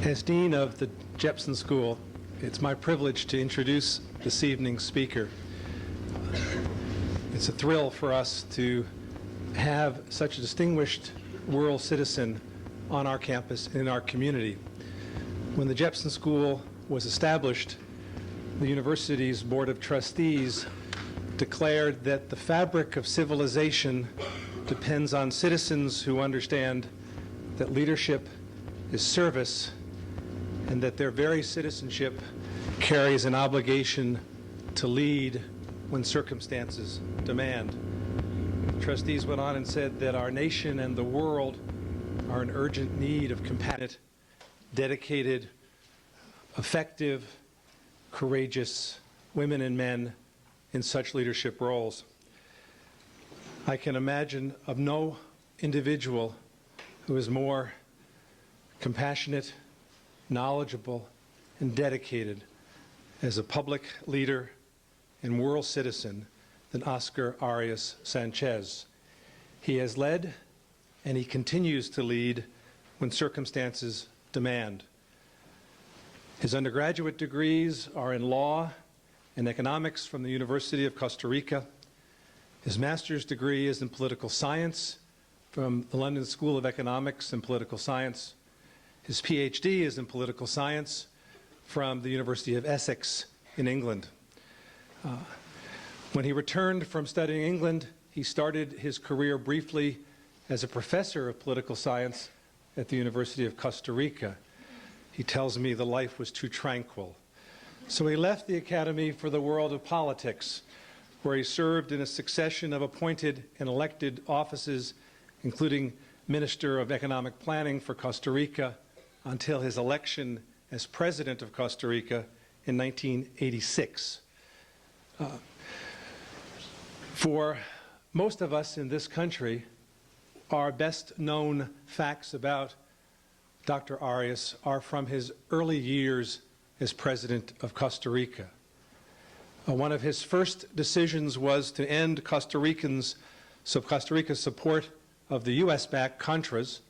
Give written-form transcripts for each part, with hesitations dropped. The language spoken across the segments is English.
As Dean of the Jepson School, it's my privilege to introduce this evening's speaker. It's a thrill for us to have such a distinguished world citizen on our campus and in our community. When the Jepson School was established, the university's Board of Trustees declared that the fabric of civilization depends on citizens who understand that leadership is service and that their very citizenship carries an obligation to lead when circumstances demand. The trustees went on and said that our nation and the world are in urgent need of compassionate, dedicated, effective, courageous women and men in such leadership roles. I can imagine of no individual who is more compassionate, knowledgeable, and dedicated as a public leader and world citizen than Oscar Arias Sánchez. He has led and he continues to lead when circumstances demand. His undergraduate degrees are in law and economics from the University of Costa Rica. His master's degree is in political science from the London School of Economics and Political Science. His PhD is in political science from the University of Essex in England. When he returned from studying England, he started his career briefly as a professor of political science at the University of Costa Rica. He tells me the life was too tranquil. So he left the academy for the world of politics, where he served in a succession of appointed and elected offices, including Minister of Economic Planning for Costa Rica, until his election as President of Costa Rica in 1986. For most of us in this country, our best known facts about Dr. Arias are from his early years as President of Costa Rica. One of his first decisions was to end Costa Rica's support of the U.S.-backed Contras,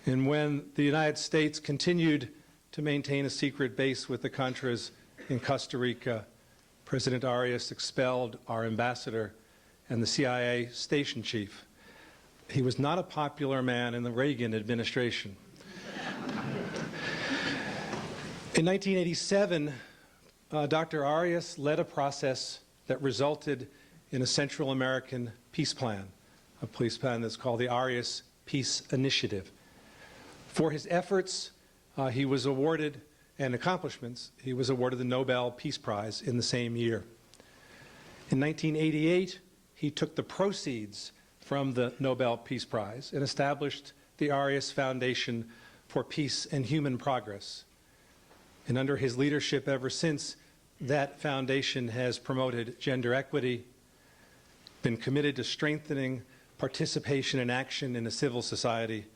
and when the United States continued to maintain a secret base with the Contras in Costa Rica, President Arias expelled our ambassador and the CIA station chief. He was not a popular man in the Reagan administration. In 1987, Dr. Arias led a process that resulted in a Central American peace plan, a peace plan that's called the Arias Peace Initiative. For his efforts, he was awarded, and accomplishments, he was awarded the Nobel Peace Prize in the same year. In 1988, he took the proceeds from the Nobel Peace Prize and established the Arias Foundation for Peace and Human Progress. And under his leadership ever since, that foundation has promoted gender equity, been committed to strengthening participation and action in a civil society,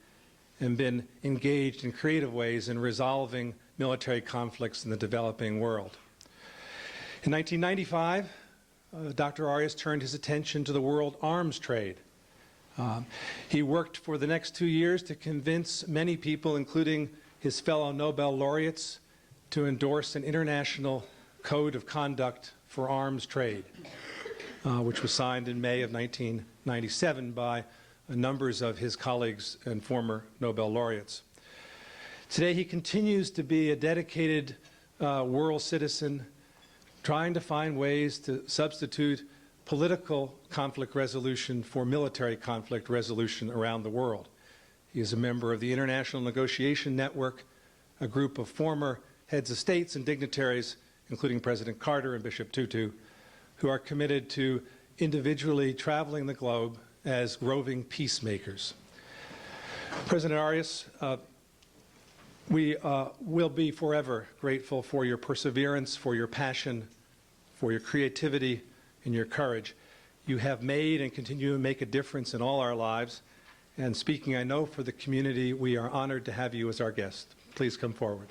and been engaged in creative ways in resolving military conflicts in the developing world. In 1995, Dr. Arias turned his attention to the world arms trade. He worked for the next 2 years to convince many people, including his fellow Nobel laureates, to endorse an international code of conduct for arms trade, which was signed in May of 1997 by numbers of his colleagues and former Nobel laureates. Today he continues to be a dedicated world citizen, trying to find ways to substitute political conflict resolution for military conflict resolution around the world. He is a member of the International Negotiation Network, a group of former heads of states and dignitaries, including President Carter and Bishop Tutu, who are committed to individually traveling the globe as roving peacemakers. President Arias, we will be forever grateful for your perseverance, for your passion, for your creativity, and your courage. You have made and continue to make a difference in all our lives. And speaking, I know, for the community, we are honored to have you as our guest. Please come forward.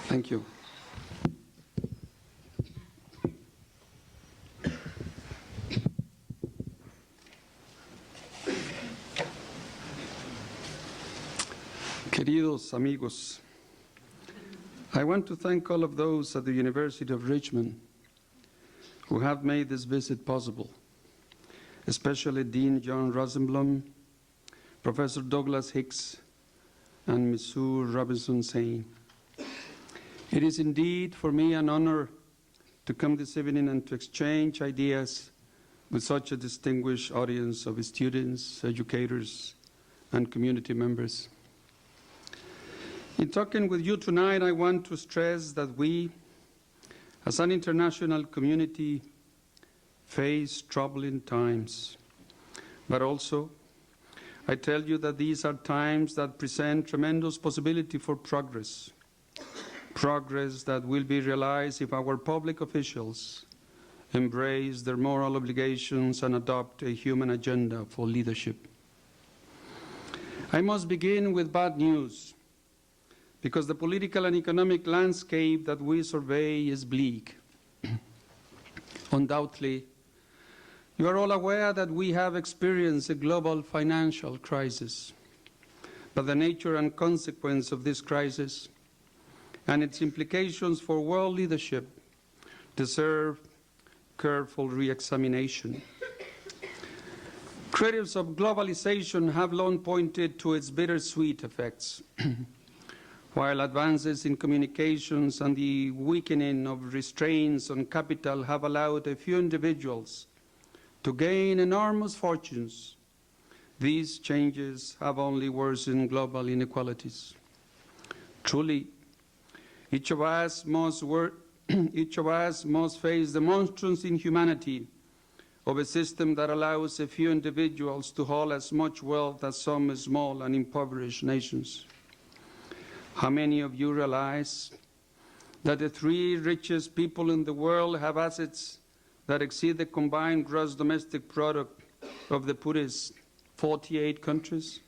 Thank you. Queridos amigos, I want to thank all of those at the University of Richmond who have made this visit possible, especially Dean John Rosenblum, Professor Douglas Hicks, and Monsieur Robinson Sain. It is indeed for me an honor to come this evening and to exchange ideas with such a distinguished audience of students, educators, and community members. In talking with you tonight, I want to stress that we, as an international community, face troubling times. But also, I tell you that these are times that present tremendous possibility for progress. Progress that will be realized if our public officials embrace their moral obligations and adopt a human agenda for leadership. I must begin with bad news, because the political and economic landscape that we survey is bleak. Undoubtedly, you are all aware that we have experienced a global financial crisis, but the nature and consequence of this crisis and its implications for world leadership deserve careful re-examination. Critics of globalization have long pointed to its bittersweet effects. While advances in communications and the weakening of restraints on capital have allowed a few individuals to gain enormous fortunes, these changes have only worsened global inequalities. Truly, each of us must face the monstrous inhumanity of a system that allows a few individuals to hold as much wealth as some small and impoverished nations. How many of you realize that the 3 richest people in the world have assets that exceed the combined gross domestic product of the poorest 48 countries?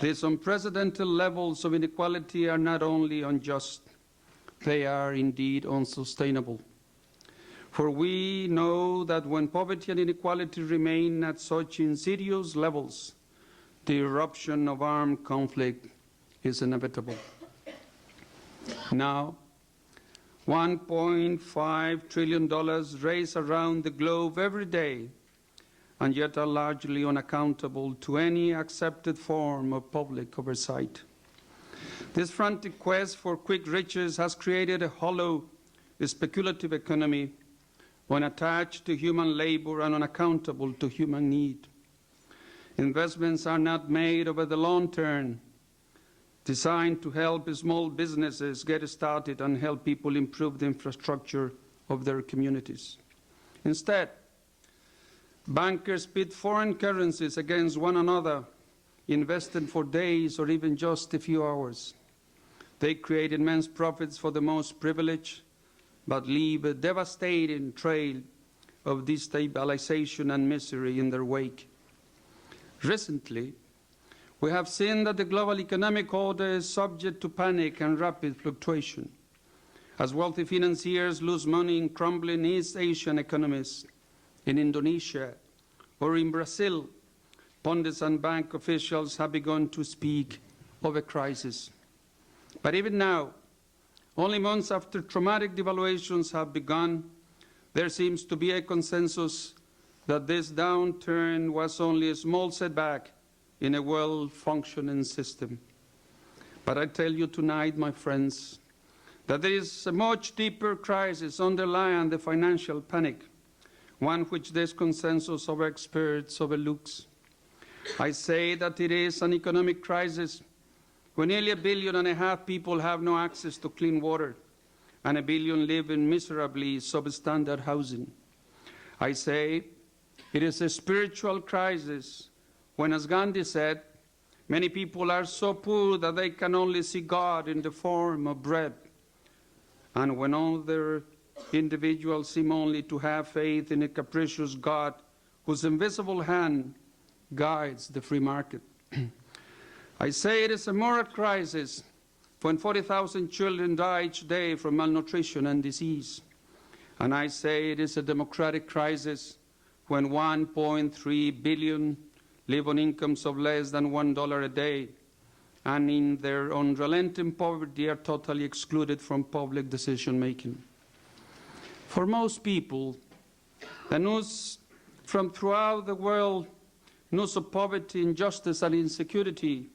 These unprecedented levels of inequality are not only unjust, they are indeed unsustainable. For we know that when poverty and inequality remain at such insidious levels, the eruption of armed conflict is inevitable. Now, $1.5 trillion raised around the globe every day, and yet are largely unaccountable to any accepted form of public oversight. This frantic quest for quick riches has created a hollow, speculative economy, unattached to human labor and unaccountable to human need. Investments are not made over the long term, designed to help small businesses get started and help people improve the infrastructure of their communities. Instead, bankers pit foreign currencies against one another, invested for days or even just a few hours. They create immense profits for the most privileged, but leave a devastating trail of destabilization and misery in their wake. Recently, we have seen that the global economic order is subject to panic and rapid fluctuation. As wealthy financiers lose money in crumbling East Asian economies, in Indonesia or in Brazil, pundits and bank officials have begun to speak of a crisis. But even now, only months after traumatic devaluations have begun, there seems to be a consensus that this downturn was only a small setback in a well-functioning system. But I tell you tonight, my friends, that there is a much deeper crisis underlying the financial panic, one which this consensus of experts overlooks. I say that it is an economic crisis when nearly 1.5 billion people have no access to clean water and 1 billion live in miserably substandard housing. I say it is a spiritual crisis when, as Gandhi said, many people are so poor that they can only see God in the form of bread. And when other individuals seem only to have faith in a capricious God whose invisible hand guides the free market. I say it is a moral crisis when 40,000 children die each day from malnutrition and disease. And I say it is a democratic crisis when 1.3 billion live on incomes of less than $1 a day and in their unrelenting poverty are totally excluded from public decision-making. For most people, the news from throughout the world, news of poverty, injustice, and insecurity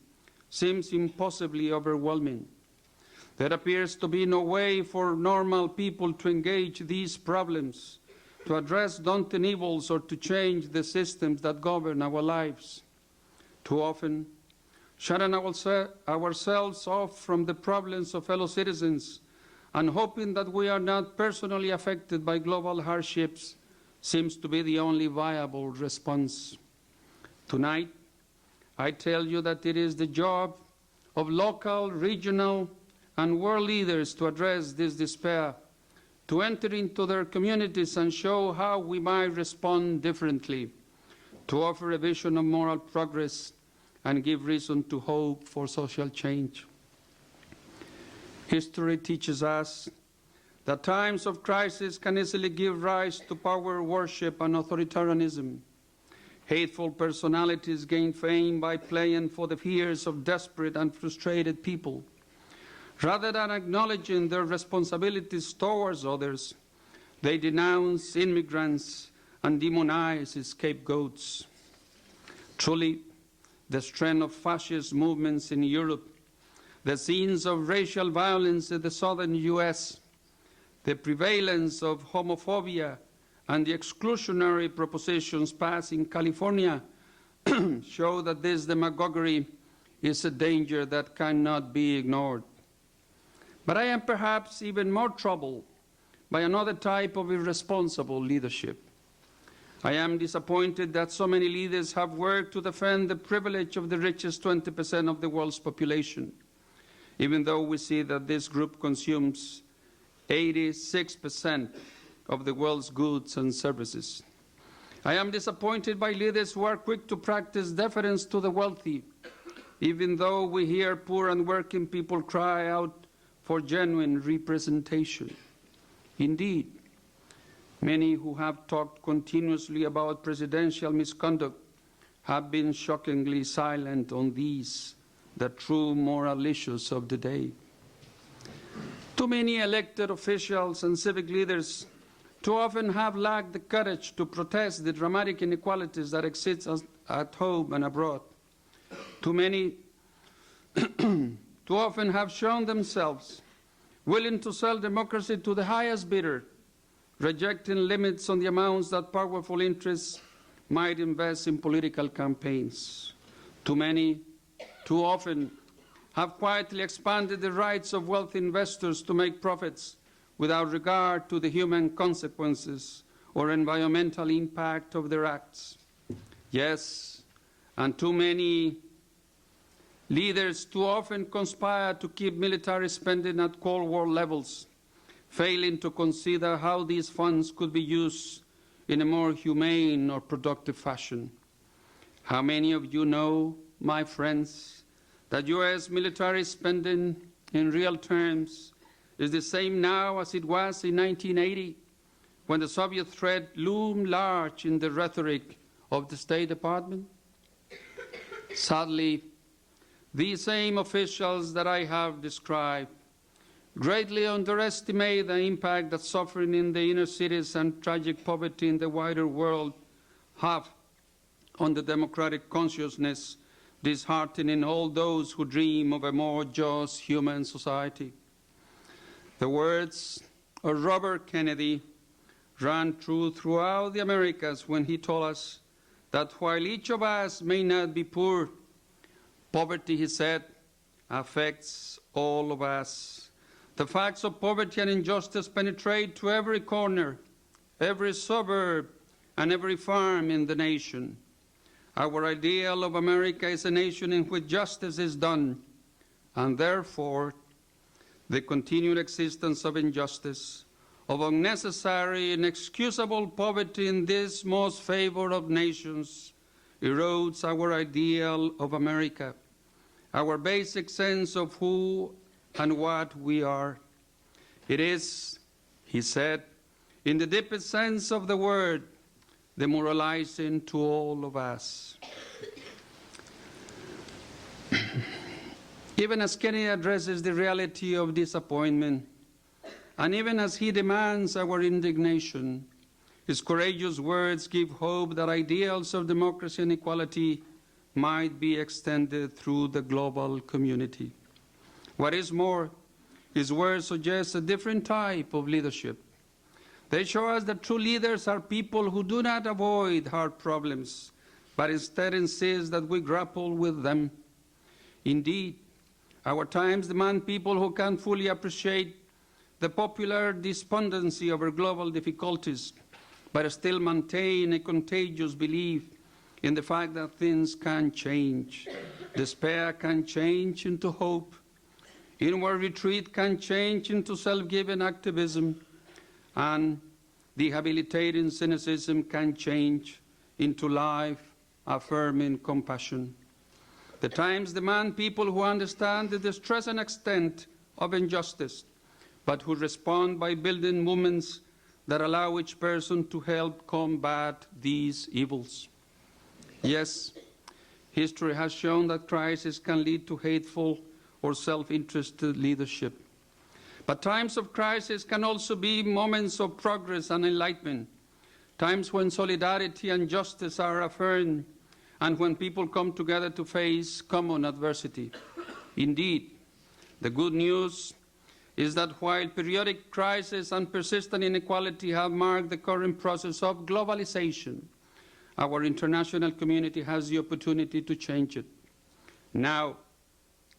seems impossibly overwhelming. There appears to be no way for normal people to engage these problems, to address daunting evils, or to change the systems that govern our lives. Too often, shutting ourselves off from the problems of fellow citizens and hoping that we are not personally affected by global hardships seems to be the only viable response. Tonight, I tell you that it is the job of local, regional, and world leaders to address this despair, to enter into their communities and show how we might respond differently, to offer a vision of moral progress and give reason to hope for social change. History teaches us that times of crisis can easily give rise to power worship and authoritarianism. Hateful personalities gain fame by playing for the fears of desperate and frustrated people. Rather than acknowledging their responsibilities towards others, they denounce immigrants and demonize scapegoats. Truly, the strength of fascist movements in Europe, the scenes of racial violence in the southern U.S., the prevalence of homophobia, and the exclusionary propositions passed in California show that this demagoguery is a danger that cannot be ignored. But I am perhaps even more troubled by another type of irresponsible leadership. I am disappointed that so many leaders have worked to defend the privilege of the richest 20% of the world's population, even though we see that this group consumes 86% of the world's goods and services. I am disappointed by leaders who are quick to practice deference to the wealthy, even though we hear poor and working people cry out for genuine representation. Indeed, many who have talked continuously about presidential misconduct have been shockingly silent on these, the true moral issues of the day. Too many elected officials and civic leaders too often have lacked the courage to protest the dramatic inequalities that exist at home and abroad. Too many too often have shown themselves willing to sell democracy to the highest bidder, rejecting limits on the amounts that powerful interests might invest in political campaigns. Too many, too often, have quietly expanded the rights of wealthy investors to make profits without regard to the human consequences or environmental impact of their acts. Yes, and too many leaders too often conspire to keep military spending at Cold War levels, failing to consider how these funds could be used in a more humane or productive fashion. How many of you know, my friends, that U.S. military spending in real terms is the same now as it was in 1980, when the Soviet threat loomed large in the rhetoric of the State Department? Sadly, these same officials that I have described greatly underestimate the impact that suffering in the inner cities and tragic poverty in the wider world have on the democratic consciousness, disheartening all those who dream of a more just human society. The words of Robert Kennedy ran true throughout the Americas when he told us that while each of us may not be poor, poverty, he said, affects all of us. The facts of poverty and injustice penetrate to every corner, every suburb, and every farm in the nation. Our ideal of America is a nation in which justice is done, and therefore the continued existence of injustice, of unnecessary, inexcusable poverty in this most favored of nations, erodes our ideal of America, our basic sense of who and what we are. It is, he said, in the deepest sense of the word, demoralizing to all of us. Even as Kennedy addresses the reality of disappointment, and even as he demands our indignation, his courageous words give hope that ideals of democracy and equality might be extended through the global community. What is more, his words suggest a different type of leadership. They show us that true leaders are people who do not avoid hard problems, but instead insist that we grapple with them. Indeed, our times demand people who can fully appreciate the popular despondency over global difficulties, but still maintain a contagious belief in the fact that things can change. Despair can change into hope. Inward retreat can change into self-giving activism, and debilitating cynicism can change into life-affirming compassion. The times demand people who understand the distress and extent of injustice, but who respond by building movements that allow each person to help combat these evils. Yes, history has shown that crisis can lead to hateful or self-interested leadership. But times of crisis can also be moments of progress and enlightenment, times when solidarity and justice are affirmed, and when people come together to face common adversity. Indeed, the good news is that while periodic crises and persistent inequality have marked the current process of globalization, our international community has the opportunity to change it. Now,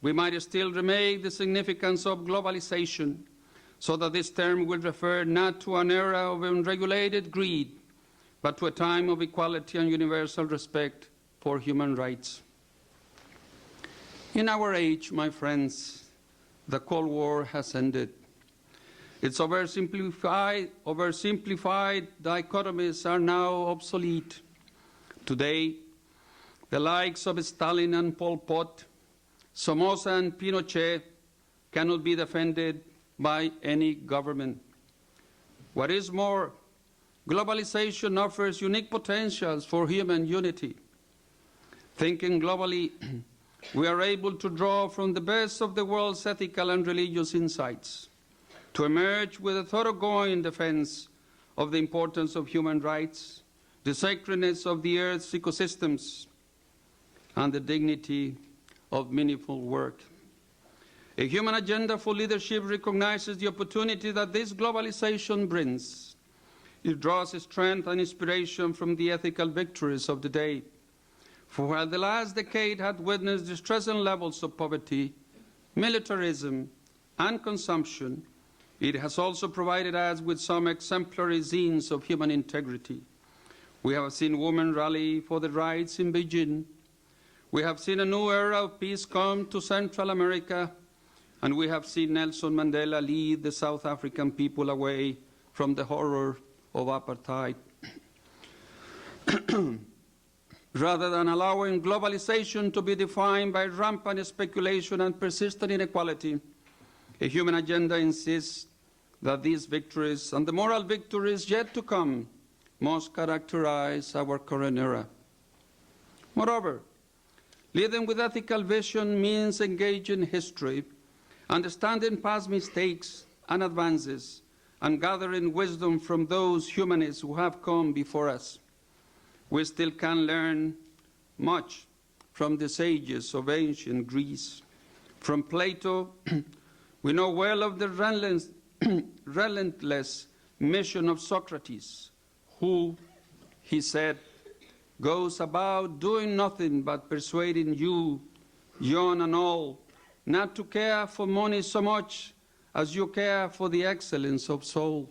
we might still remake the significance of globalization so that this term will refer not to an era of unregulated greed, but to a time of equality and universal respect for human rights. In our age, my friends, the Cold War has ended. Its oversimplified dichotomies are now obsolete. Today, the likes of Stalin and Pol Pot, Somoza and Pinochet cannot be defended by any government. What is more, globalization offers unique potentials for human unity. Thinking globally, we are able to draw from the best of the world's ethical and religious insights, to emerge with a thoroughgoing defense of the importance of human rights, the sacredness of the Earth's ecosystems, and the dignity of meaningful work. A human agenda for leadership recognizes the opportunity that this globalization brings. It draws strength and inspiration from the ethical victories of the day. For while the last decade had witnessed distressing levels of poverty, militarism, and consumption, it has also provided us with some exemplary scenes of human integrity. We have seen women rally for their rights in Beijing. We have seen a new era of peace come to Central America, and we have seen Nelson Mandela lead the South African people away from the horror of apartheid. Rather than allowing globalization to be defined by rampant speculation and persistent inequality, a human agenda insists that these victories and the moral victories yet to come must characterize our current era. Moreover, leading with ethical vision means engaging history, understanding past mistakes and advances, and gathering wisdom from those humanists who have come before us. We still can learn much from the sages of ancient Greece. From Plato, we know well of the relentless mission of Socrates, who, he said, goes about doing nothing but persuading you, young and old, not to care for money so much as you care for the excellence of soul.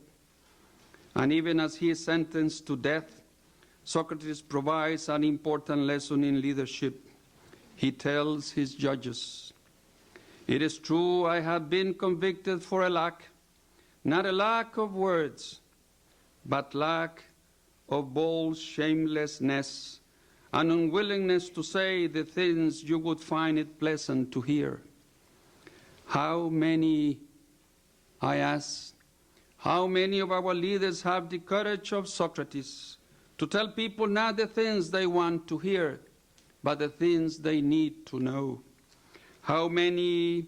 And even as he is sentenced to death, Socrates provides an important lesson in leadership. He tells his judges, "It is true I have been convicted for a lack, not a lack of words, but lack of bold shamelessness an unwillingness to say the things you would find it pleasant to hear. How many, I ask, how many of our leaders have the courage of Socrates to tell people not the things they want to hear, but the things they need to know? How many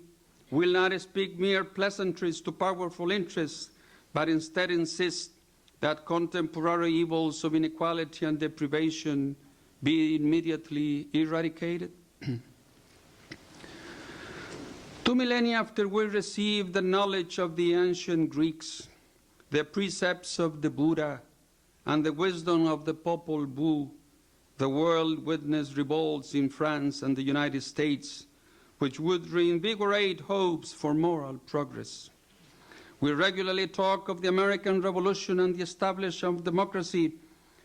will not speak mere pleasantries to powerful interests, but instead insist that contemporary evils of inequality and deprivation be immediately eradicated? 2 millennia after we received the knowledge of the ancient Greeks, the precepts of the Buddha, and the wisdom of the Popol Vuh, the world witnessed revolts in France and the United States, which would reinvigorate hopes for moral progress. We regularly talk of the American Revolution and the establishment of democracy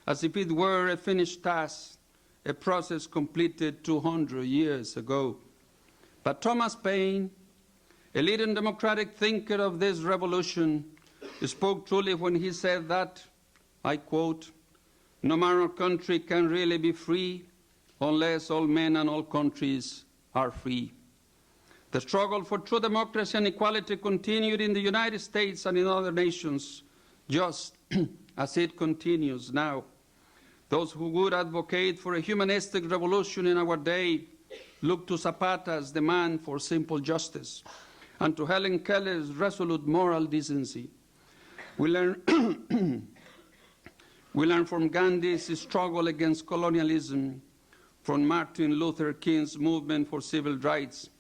as if it were a finished task, a process completed 200 years ago. But Thomas Paine, a leading democratic thinker of this revolution, spoke truly when he said that, I quote, "No man or country can really be free unless all men and all countries are free." The struggle for true democracy and equality continued in the United States and in other nations, just as it continues now. Those who would advocate for a humanistic revolution in our day look to Zapata's demand for simple justice and to Helen Keller's resolute moral decency. We learn from Gandhi's struggle against colonialism, from Martin Luther King's movement for civil rights,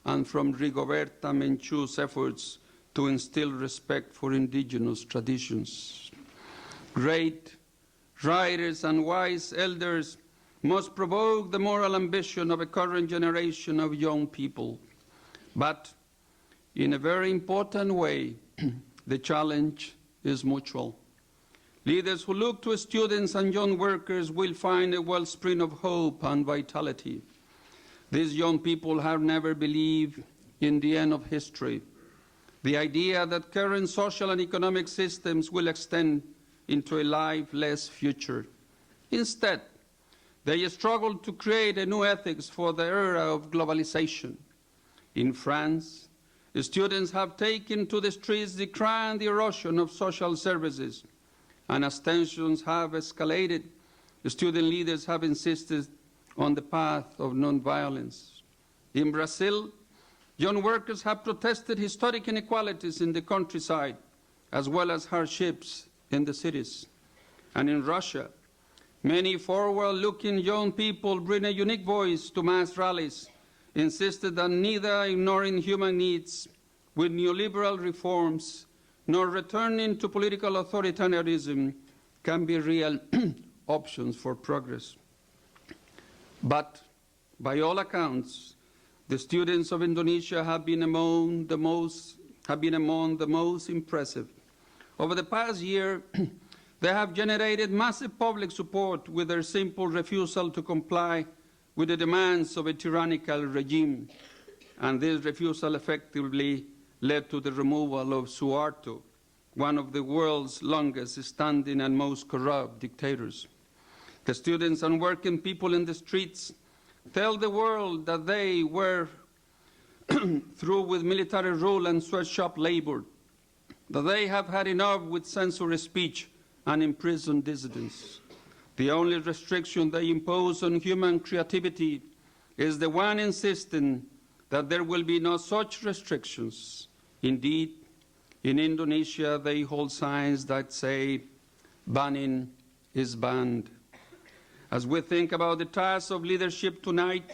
and from Rigoberta Menchu's efforts to instill respect for indigenous traditions. Great writers and wise elders must provoke the moral ambition of a current generation of young people. But in a very important way, the challenge is mutual. Leaders who look to students and young workers will find a wellspring of hope and vitality. These young people have never believed in the end of history, the idea that current social and economic systems will extend into a lifeless future. Instead, they struggle to create a new ethics for the era of globalization. In France, students have taken to the streets decrying the erosion of social services, and as tensions have escalated, student leaders have insisted on the path of nonviolence. In Brazil, young workers have protested historic inequalities in the countryside, as well as hardships in the cities. And in Russia, many forward-looking young people bring a unique voice to mass rallies, insisted that neither ignoring human needs with neoliberal reforms nor returning to political authoritarianism can be real options for progress. But by all accounts, the students of Indonesia have been among the most impressive. Over the past year, they have generated massive public support with their simple refusal to comply with the demands of a tyrannical regime. And this refusal effectively led to the removal of Suharto, one of the world's longest standing and most corrupt dictators. The students and working people in the streets tell the world that they were through with military rule and sweatshop labor, that they have had enough with censored speech and imprisoned dissidents. The only restriction they impose on human creativity is the one insisting that there will be no such restrictions. Indeed, in Indonesia, they hold signs that say, "Banning is banned." As we think about the task of leadership tonight,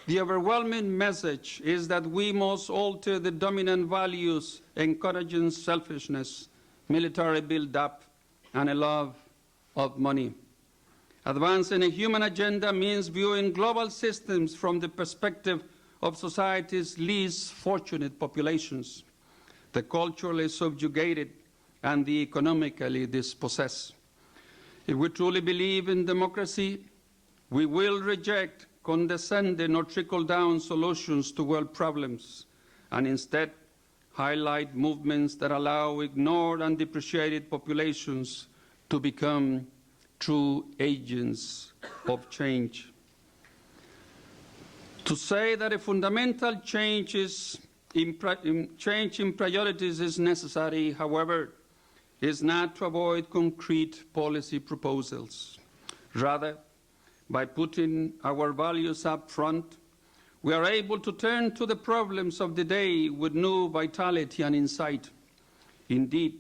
the overwhelming message is that we must alter the dominant values encouraging selfishness, military build-up, and a love of money. Advancing a human agenda means viewing global systems from the perspective of society's least fortunate populations, the culturally subjugated and the economically dispossessed. If we truly believe in democracy, we will reject condescending or trickle-down solutions to world problems, and instead highlight movements that allow ignored and depreciated populations to become true agents of change. To say that a fundamental change in priorities is necessary, however, is not to avoid concrete policy proposals. Rather, by putting our values up front, we are able to turn to the problems of the day with new vitality and insight. Indeed,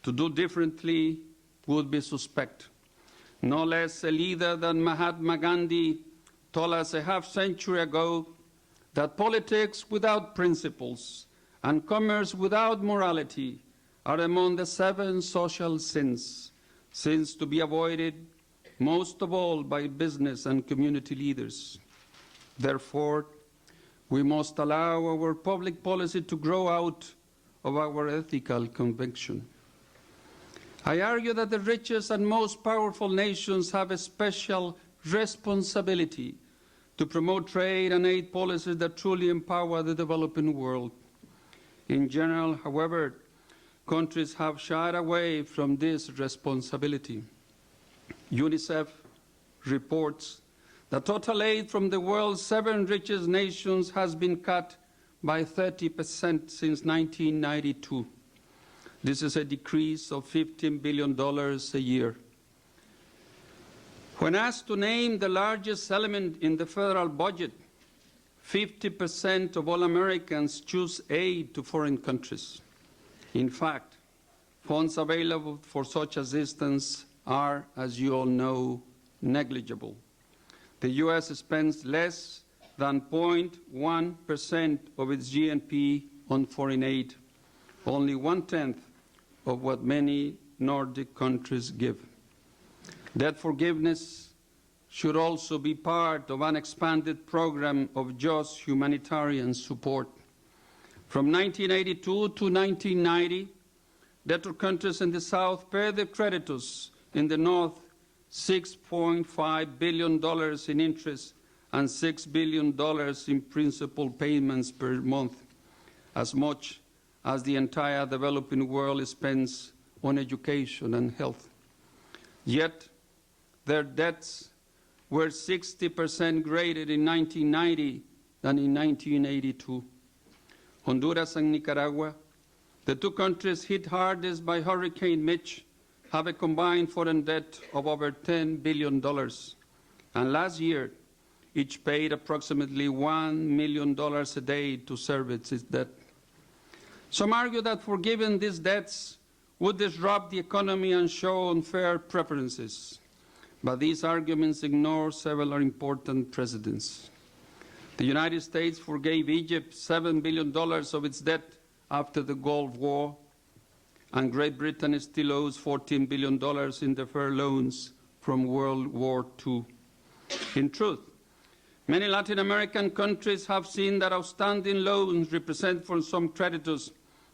to do differently would be suspect. No less a leader than Mahatma Gandhi told us a half-century ago that politics without principles and commerce without morality are among the 7 social sins to be avoided most of all by business and community leaders. Therefore, we must allow our public policy to grow out of our ethical conviction. I argue that the richest and most powerful nations have a special responsibility to promote trade and aid policies that truly empower the developing world. In general, however, countries have shied away from this responsibility. UNICEF reports that total aid from the world's 7 richest nations has been cut by 30% since 1992. This is a decrease of $15 billion a year. When asked to name the largest element in the federal budget, 50% of all Americans choose aid to foreign countries. In fact, funds available for such assistance are, as you all know, negligible. The U.S. spends less than 0.1% of its GNP on foreign aid, only 1/10 of what many Nordic countries give. Debt forgiveness should also be part of an expanded program of just humanitarian support. From 1982 to 1990, debtor countries in the South paid their creditors in the North $6.5 billion in interest and $6 billion in principal payments per month, as much as the entire developing world spends on education and health. Yet, their debts were 60% greater in 1990 than in 1982. Honduras and Nicaragua, the 2 countries hit hardest by Hurricane Mitch, have a combined foreign debt of over $10 billion. And last year, each paid approximately $1 million a day to service its debt. Some argue that forgiving these debts would disrupt the economy and show unfair preferences. But these arguments ignore several important precedents. The United States forgave Egypt $7 billion of its debt after the Gulf War, and Great Britain still owes $14 billion in deferred loans from World War II. In truth, many Latin American countries have seen that outstanding loans represent for some creditors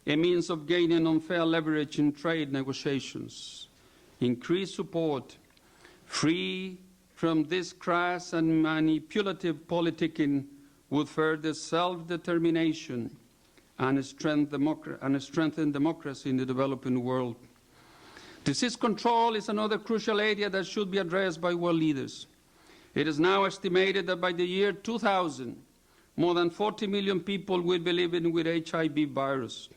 a means of gaining unfair leverage in trade negotiations. Increased support, free from this crass and manipulative politicking, would further self-determination and strengthen democracy in the developing world. Disease control is another crucial area that should be addressed by world leaders. It is now estimated that by the year 2000, more than 40 million people will be living with HIV virus.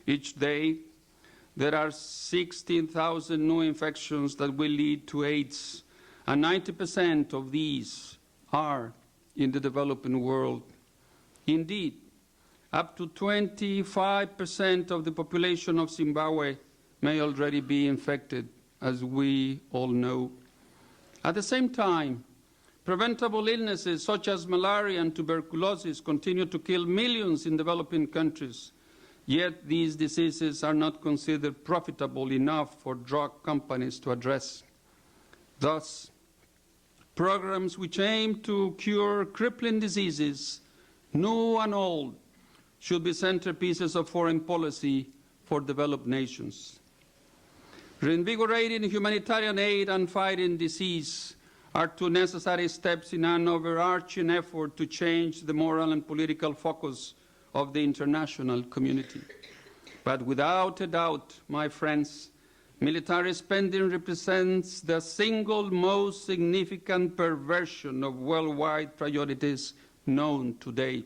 Each day, there are 16,000 new infections that will lead to AIDS, and 90% of these are in the developing world. Indeed, up to 25% of the population of Zimbabwe may already be infected, as we all know. At the same time, preventable illnesses such as malaria and tuberculosis continue to kill millions in developing countries. Yet these diseases are not considered profitable enough for drug companies to address. Thus, programs which aim to cure crippling diseases, new and old, should be centerpieces of foreign policy for developed nations. Reinvigorating humanitarian aid and fighting disease are 2 necessary steps in an overarching effort to change the moral and political focus of the international community. But without a doubt, my friends, military spending represents the single most significant perversion of worldwide priorities known today.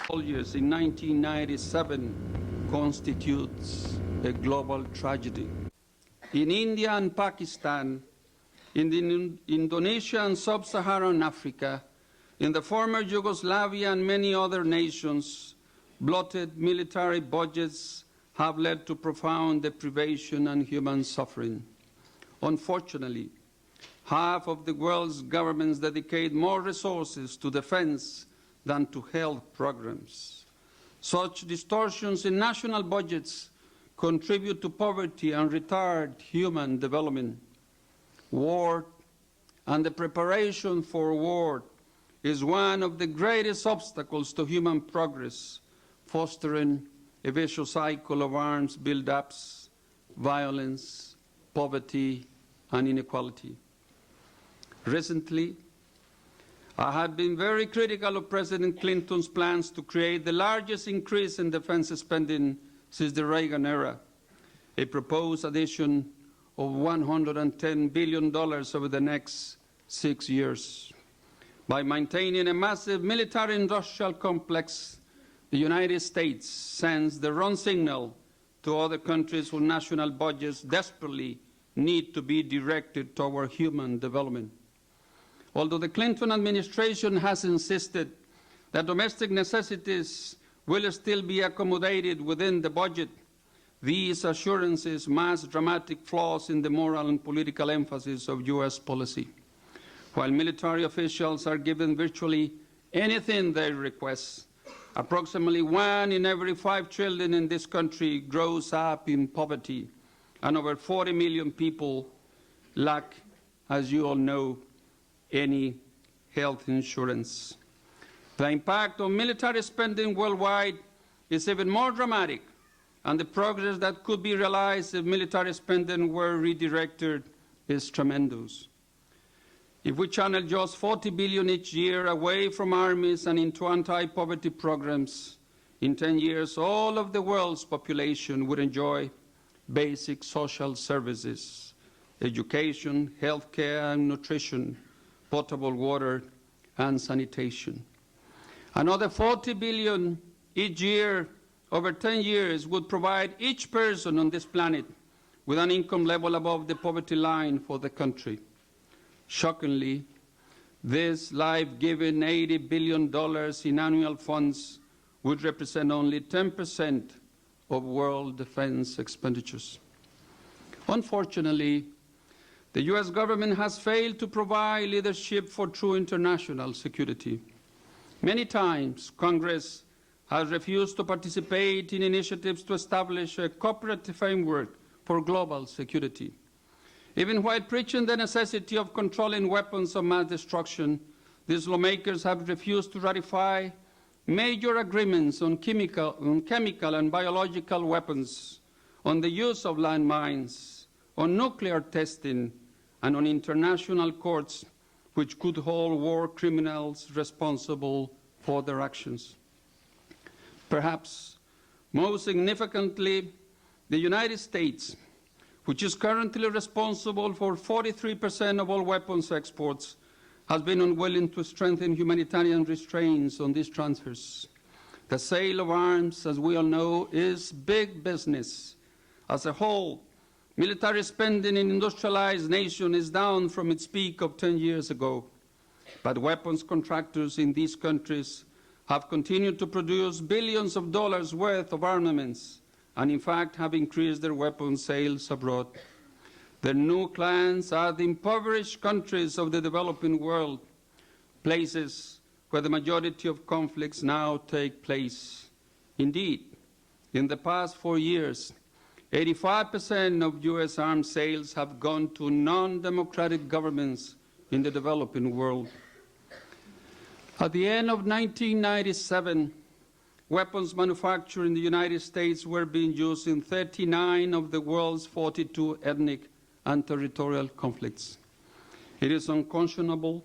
Failures in 1997 constitutes a global tragedy. In India and Pakistan, in Indonesia and sub-Saharan Africa, in the former Yugoslavia and many other nations, bloated military budgets have led to profound deprivation and human suffering. Unfortunately, half of the world's governments dedicate more resources to defense than to health programs. Such distortions in national budgets contribute to poverty and retard human development. War and the preparation for war is one of the greatest obstacles to human progress, fostering a vicious cycle of arms build-ups, violence, poverty, and inequality. Recently, I have been very critical of President Clinton's plans to create the largest increase in defense spending since the Reagan era, a proposed addition of $110 billion over the next 6 years. By maintaining a massive military-industrial complex, the United States sends the wrong signal to other countries whose national budgets desperately need to be directed toward human development. Although the Clinton administration has insisted that domestic necessities will still be accommodated within the budget, these assurances mask dramatic flaws in the moral and political emphasis of U.S. policy. While military officials are given virtually anything they request, approximately 1 in every 5 children in this country grows up in poverty, and over 40 million people lack, as you all know, any health insurance. The impact of military spending worldwide is even more dramatic, and the progress that could be realized if military spending were redirected is tremendous. If we channel just $40 billion each year away from armies and into anti-poverty programs, in 10 years all of the world's population would enjoy basic social services, education, health care and nutrition, potable water and sanitation. Another $40 billion each year over 10 years would provide each person on this planet with an income level above the poverty line for the country. Shockingly, this life-giving $80 billion in annual funds would represent only 10% of world defense expenditures. Unfortunately, the U.S. government has failed to provide leadership for true international security. Many times, Congress has refused to participate in initiatives to establish a cooperative framework for global security. Even while preaching the necessity of controlling weapons of mass destruction, these lawmakers have refused to ratify major agreements on chemical and biological weapons, on the use of landmines, on nuclear testing, and on international courts which could hold war criminals responsible for their actions. Perhaps most significantly, the United States, which is currently responsible for 43% of all weapons exports, has been unwilling to strengthen humanitarian restraints on these transfers. The sale of arms, as we all know, is big business. As a whole, military spending in industrialized nations is down from its peak of 10 years ago. But weapons contractors in these countries have continued to produce billions of dollars worth of armaments, and in fact have increased their weapons sales abroad. Their new clients are the impoverished countries of the developing world, places where the majority of conflicts now take place. Indeed, in the past 4 years, 85% of U.S. arms sales have gone to non-democratic governments in the developing world. At the end of 1997, weapons manufactured in the United States were being used in 39 of the world's 42 ethnic and territorial conflicts. It is unconscionable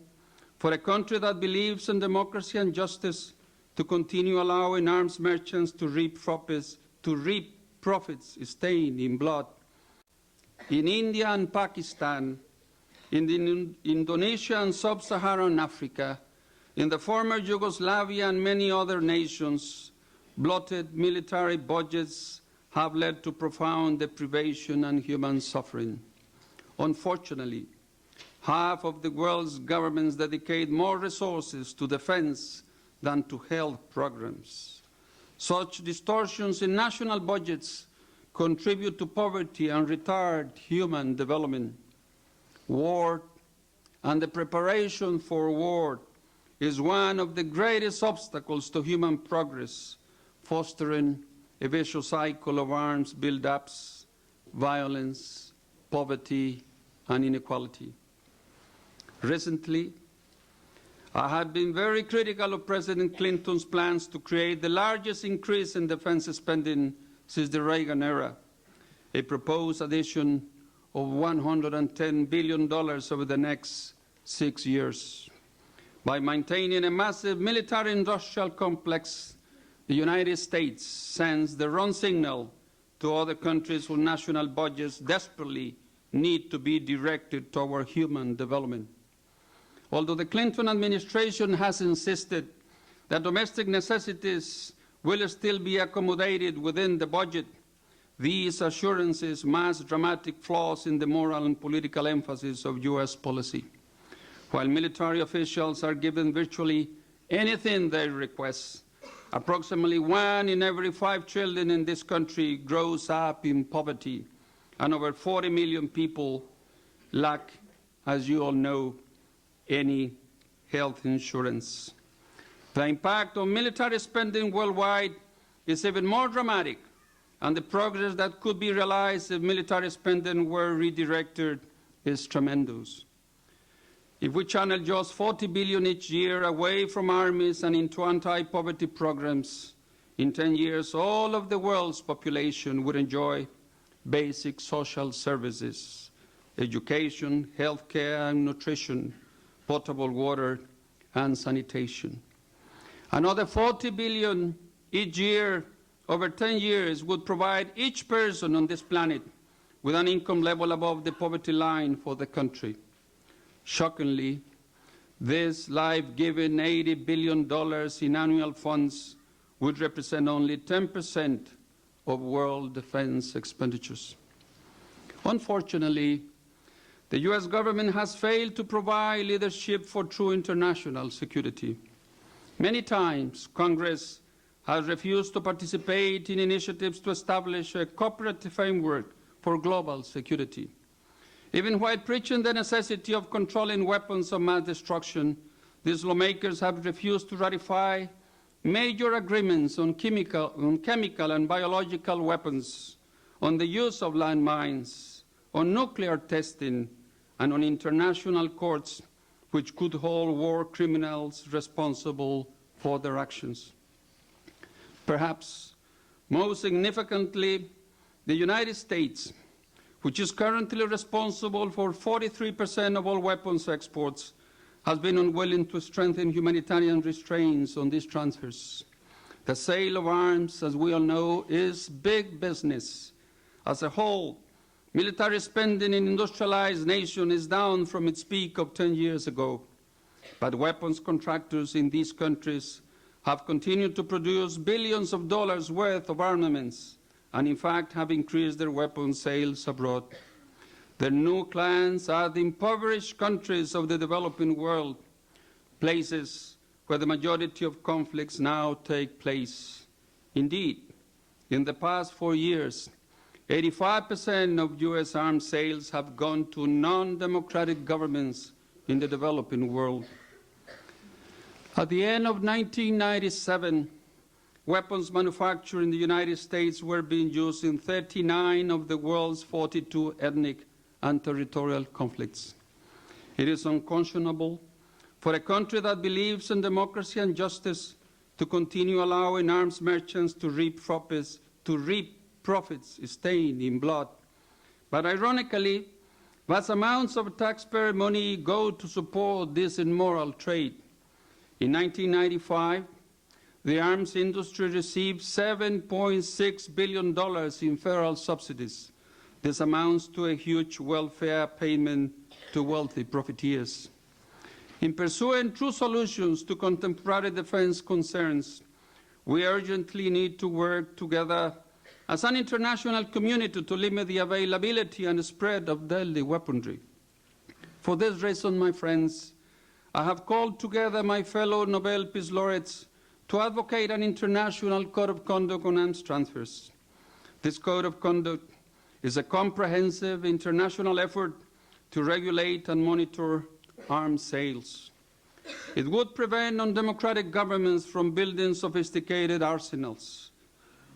for a country that believes in democracy and justice to continue allowing arms merchants to reap profits stained in blood. In India and Pakistan, in Indonesia and sub-Saharan Africa, in the former Yugoslavia and many other nations, bloated military budgets have led to profound deprivation and human suffering. Unfortunately, half of the world's governments dedicate more resources to defense than to health programs. Such distortions in national budgets contribute to poverty and retard human development. War and the preparation for war is one of the greatest obstacles to human progress, fostering a vicious cycle of arms build-ups, violence, poverty, and inequality. Recently, I have been very critical of President Clinton's plans to create the largest increase in defense spending since the Reagan era, a proposed addition of $110 billion over the next 6 years. By maintaining a massive military-industrial complex, the United States sends the wrong signal to other countries whose national budgets desperately need to be directed toward human development. Although the Clinton administration has insisted that domestic necessities will still be accommodated within the budget, these assurances mask dramatic flaws in the moral and political emphasis of U.S. policy. While military officials are given virtually anything they request, approximately 1 in every 5 children in this country grows up in poverty, and over 40 million people lack, as you all know, any health insurance. The impact of military spending worldwide is even more dramatic, and the progress that could be realized if military spending were redirected is tremendous. If we channel just $40 billion each year away from armies and into anti-poverty programs, in 10 years all of the world's population would enjoy basic social services, education, health care and nutrition, potable water, and sanitation. Another $40 billion each year over 10 years would provide each person on this planet with an income level above the poverty line for the country. Shockingly, this life-giving $80 billion in annual funds would represent only 10% of world defense expenditures. Unfortunately, the U.S. government has failed to provide leadership for true international security. Many times, Congress has refused to participate in initiatives to establish a cooperative framework for global security. Even while preaching the necessity of controlling weapons of mass destruction, these lawmakers have refused to ratify major agreements on chemical and biological weapons, on the use of landmines, on nuclear testing, and on international courts which could hold war criminals responsible for their actions. Perhaps most significantly, the United States, which is currently responsible for 43% of all weapons exports, has been unwilling to strengthen humanitarian restraints on these transfers. The sale of arms, as we all know, is big business. As a whole, military spending in industrialized nations is down from its peak of 10 years ago. But weapons contractors in these countries have continued to produce billions of dollars worth of armaments, and in fact have increased their weapons sales abroad. Their new clients are the impoverished countries of the developing world, places where the majority of conflicts now take place. Indeed, in the past 4 years, 85% of U.S. arms sales have gone to non-democratic governments in the developing world. At the end of 1997, weapons manufactured in the United States were being used in 39 of the world's 42 ethnic and territorial conflicts. It is unconscionable for a country that believes in democracy and justice to continue allowing arms merchants to reap profits stained in blood. But ironically, vast amounts of taxpayer money go to support this immoral trade. In 1995, the arms industry receives $7.6 billion in federal subsidies. This amounts to a huge welfare payment to wealthy profiteers. In pursuing true solutions to contemporary defense concerns, we urgently need to work together as an international community to limit the availability and spread of deadly weaponry. For this reason, my friends, I have called together my fellow Nobel Peace Laureates to advocate an international code of conduct on arms transfers. This code of conduct is a comprehensive international effort to regulate and monitor arms sales. It would prevent undemocratic governments from building sophisticated arsenals.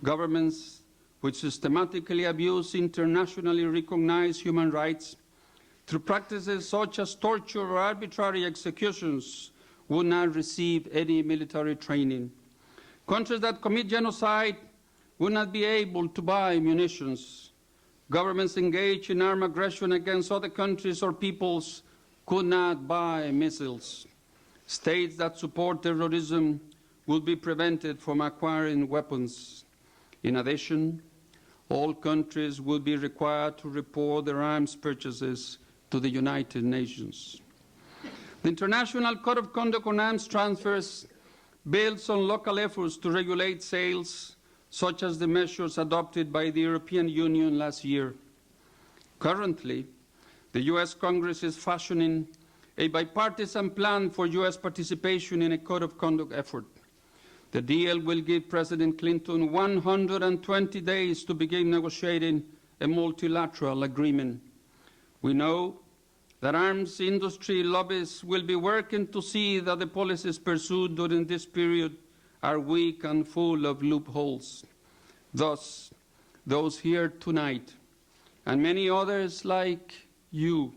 Governments which systematically abuse internationally recognized human rights through practices such as torture or arbitrary executions would not receive any military training. Countries that commit genocide would not be able to buy munitions. Governments engaged in armed aggression against other countries or peoples could not buy missiles. States that support terrorism will be prevented from acquiring weapons. In addition, all countries will be required to report their arms purchases to the United Nations. The International Code of Conduct on Arms Transfers builds on local efforts to regulate sales, such as the measures adopted by the European Union last year. Currently, the U.S. Congress is fashioning a bipartisan plan for U.S. participation in a Code of Conduct effort. The deal will give President Clinton 120 days to begin negotiating a multilateral agreement. We know that arms industry lobbyists will be working to see that the policies pursued during this period are weak and full of loopholes. Thus, those here tonight, and many others like you,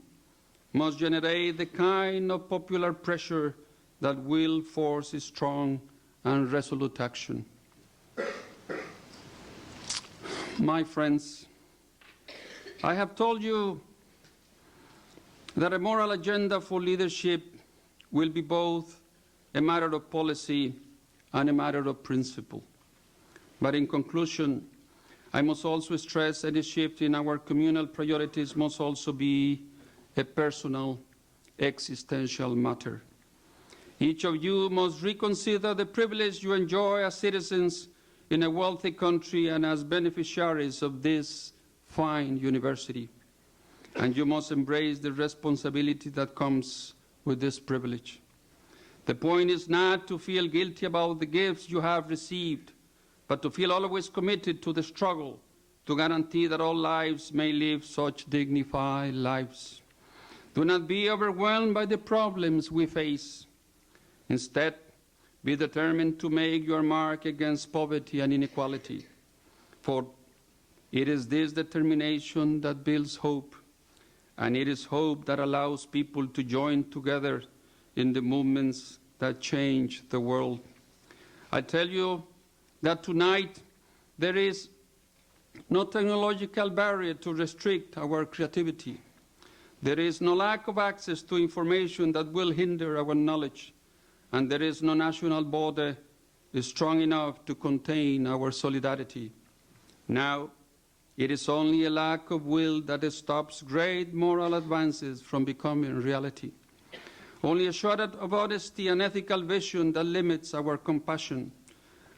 must generate the kind of popular pressure that will force strong and resolute action. My friends, I have told you that a moral agenda for leadership will be both a matter of policy and a matter of principle. But in conclusion, I must also stress any shift in our communal priorities must also be a personal, existential matter. Each of you must reconsider the privilege you enjoy as citizens in a wealthy country and as beneficiaries of this fine university. And you must embrace the responsibility that comes with this privilege. The point is not to feel guilty about the gifts you have received, but to feel always committed to the struggle to guarantee that all lives may live such dignified lives. Do not be overwhelmed by the problems we face. Instead, be determined to make your mark against poverty and inequality. For it is this determination that builds hope, and it is hope that allows people to join together in the movements that change the world. I tell you that tonight there is no technological barrier to restrict our creativity. There is no lack of access to information that will hinder our knowledge, and there is no national border strong enough to contain our solidarity. Now, it is only a lack of will that stops great moral advances from becoming reality. Only a shortage of honesty and ethical vision that limits our compassion,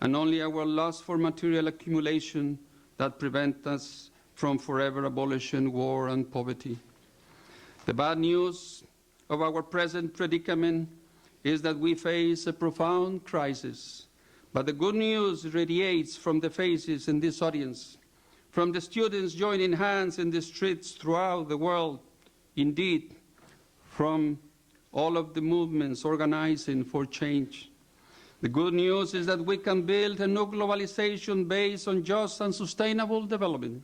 and only our lust for material accumulation that prevents us from forever abolishing war and poverty. The bad news of our present predicament is that we face a profound crisis. But the good news radiates from the faces in this audience, from the students joining hands in the streets throughout the world, indeed, from all of the movements organizing for change. The good news is that we can build a new globalization based on just and sustainable development.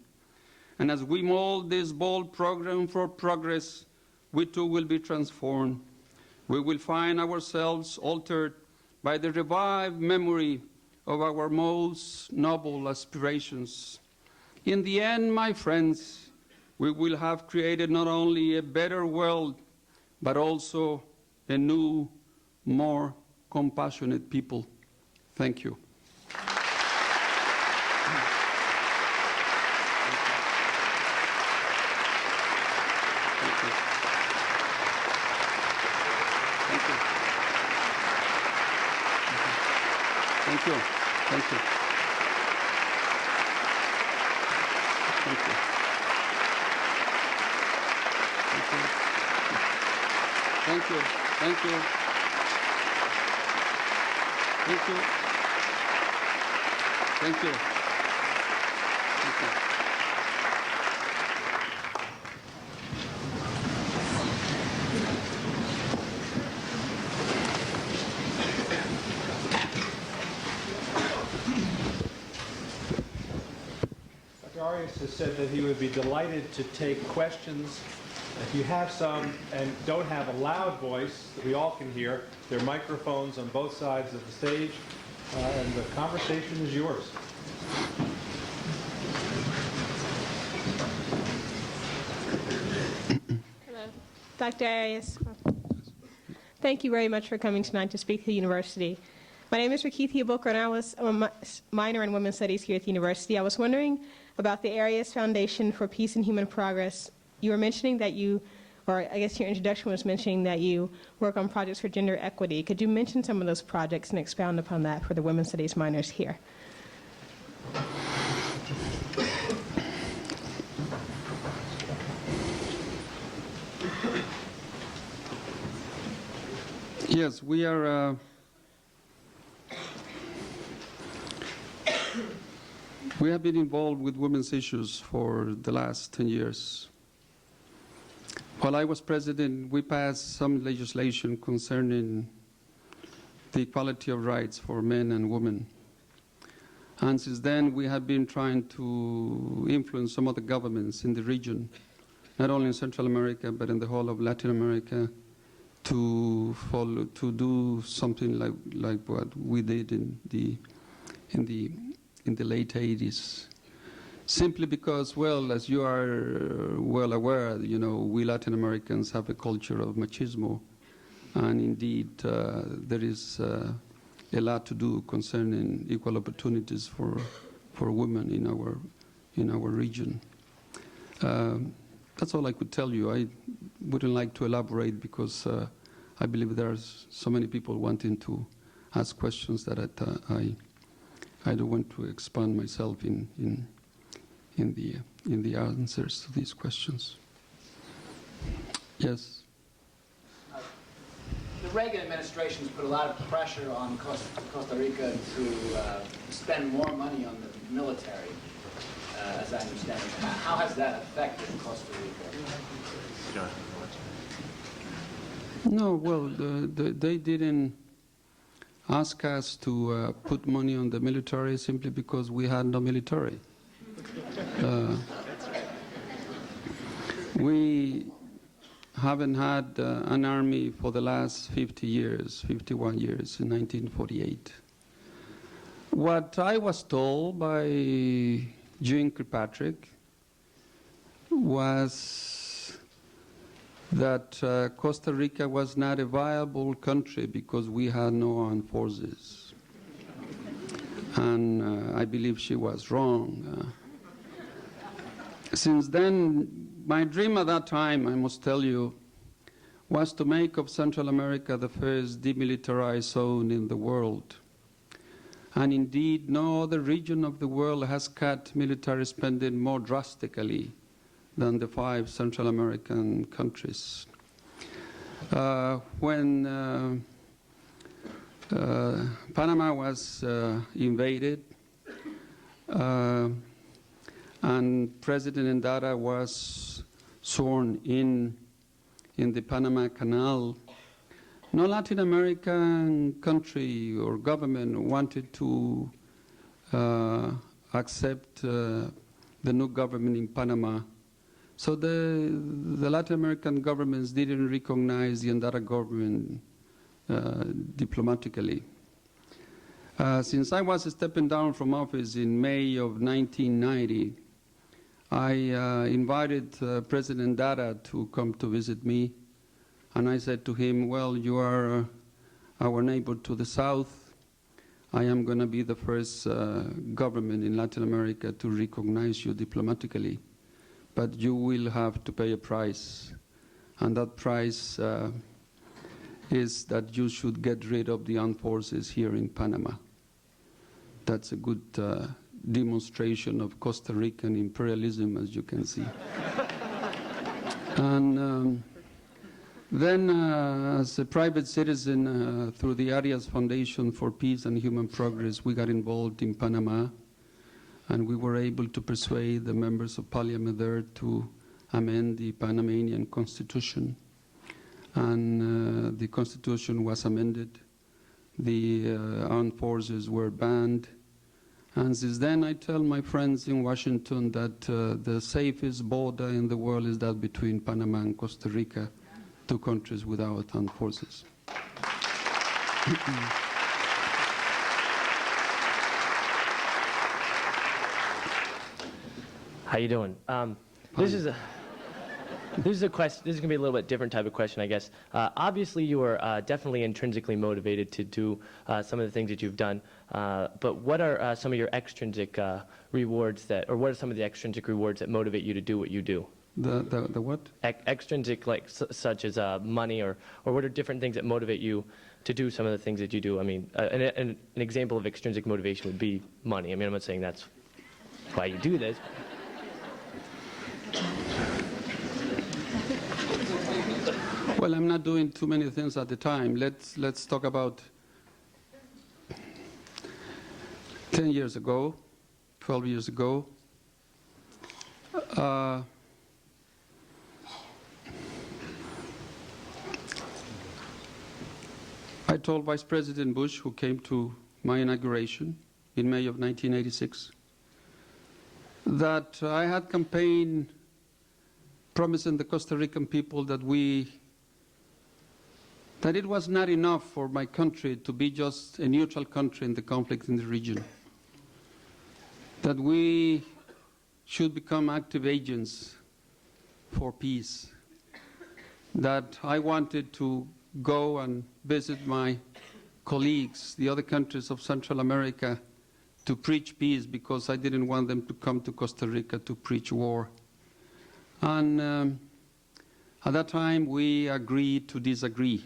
And as we mold this bold program for progress, we too will be transformed. We will find ourselves altered by the revived memory of our most noble aspirations. In the end, my friends, we will have created not only a better world, but also a new, more compassionate people. Thank you. Thank you. Thank you. Thank you. Thank you. Thank you. Thank you. Thank you. Thank you. Dr. Arias has said that he would be delighted to take questions. If you have some and don't have a loud voice that we all can hear, there are microphones on both sides of the stage, and the conversation is yours. Hello. Dr. Arias, thank you very much for coming tonight to speak to the university. My name is Rakithia Booker, and I'm a minor in Women's Studies here at the university. I was wondering about the Arias Foundation for Peace and Human Progress. You were mentioning that you, or I guess your introduction was mentioning that you work on projects for gender equity. Could you mention some of those projects and expound upon that for the Women's Studies minors here? Yes, we are we have been involved with women's issues for the last 10 years. While I was president, we passed some legislation concerning the equality of rights for men and women. And since then, we have been trying to influence some of the governments in the region, not only in Central America, but in the whole of Latin America, to follow, to do something like what we did in the late 80s. Simply because, well, as you are well aware, you know, we Latin Americans have a culture of machismo, and indeed there is a lot to do concerning equal opportunities for women in our region. That's all I could tell you. I wouldn't like to elaborate because I believe there are so many people wanting to ask questions that I don't want to expand myself in the answers to these questions. Yes. The Reagan administration has put a lot of pressure on Costa Rica to spend more money on the military, as I understand it. How has that affected Costa Rica? No, well, they didn't ask us to put money on the military simply because we had no military. We haven't had an army for the last 50 years, 51 years, in 1948. What I was told by Jean Kirkpatrick was that Costa Rica was not a viable country because we had no armed forces. And I believe she was wrong. Since then, my dream at that time, I must tell you, was to make of Central America the first demilitarized zone in the world. And indeed, no other region of the world has cut military spending more drastically than the 5 Central American countries. When Panama was invaded, and President Endara was sworn in the Panama Canal, no Latin American country or government wanted to accept the new government in Panama. So the Latin American governments didn't recognize the Endara government diplomatically. Since I was stepping down from office in May of 1990, I invited President Endara to come to visit me, and I said to him, well, you are our neighbor to the south, I am going to be the first government in Latin America to recognize you diplomatically, but you will have to pay a price, and that price is that you should get rid of the armed forces here in Panama. That's a good demonstration of Costa Rican imperialism, as you can see. And then, as a private citizen, through the Arias Foundation for Peace and Human Progress, we got involved in Panama, and we were able to persuade the members of parliament there to amend the Panamanian constitution. And the constitution was amended. The armed forces were banned. And since then, I tell my friends in Washington that the safest border in the world is that between Panama and Costa Rica, two countries without armed forces. How you doing? This is a question. This is going to be a little bit different type of question, I guess. Obviously, you are definitely intrinsically motivated to do some of the things that you've done. But what are some of your extrinsic rewards or what are some of the extrinsic rewards that motivate you to do what you do? The what? Extrinsic, like such as money, or what are different things that motivate you to do some of the things that you do? I mean, an example of extrinsic motivation would be money. I mean, I'm not saying that's why you do this. Well, I'm not doing too many things at the time. Let's talk about 10 years ago, 12 years ago. I told Vice President Bush, who came to my inauguration in May of 1986, that I had campaigned promising the Costa Rican people that it was not enough for my country to be just a neutral country in the conflict in the region, that we should become active agents for peace, that I wanted to go and visit my colleagues, the other countries of Central America, to preach peace because I didn't want them to come to Costa Rica to preach war. And at that time, we agreed to disagree.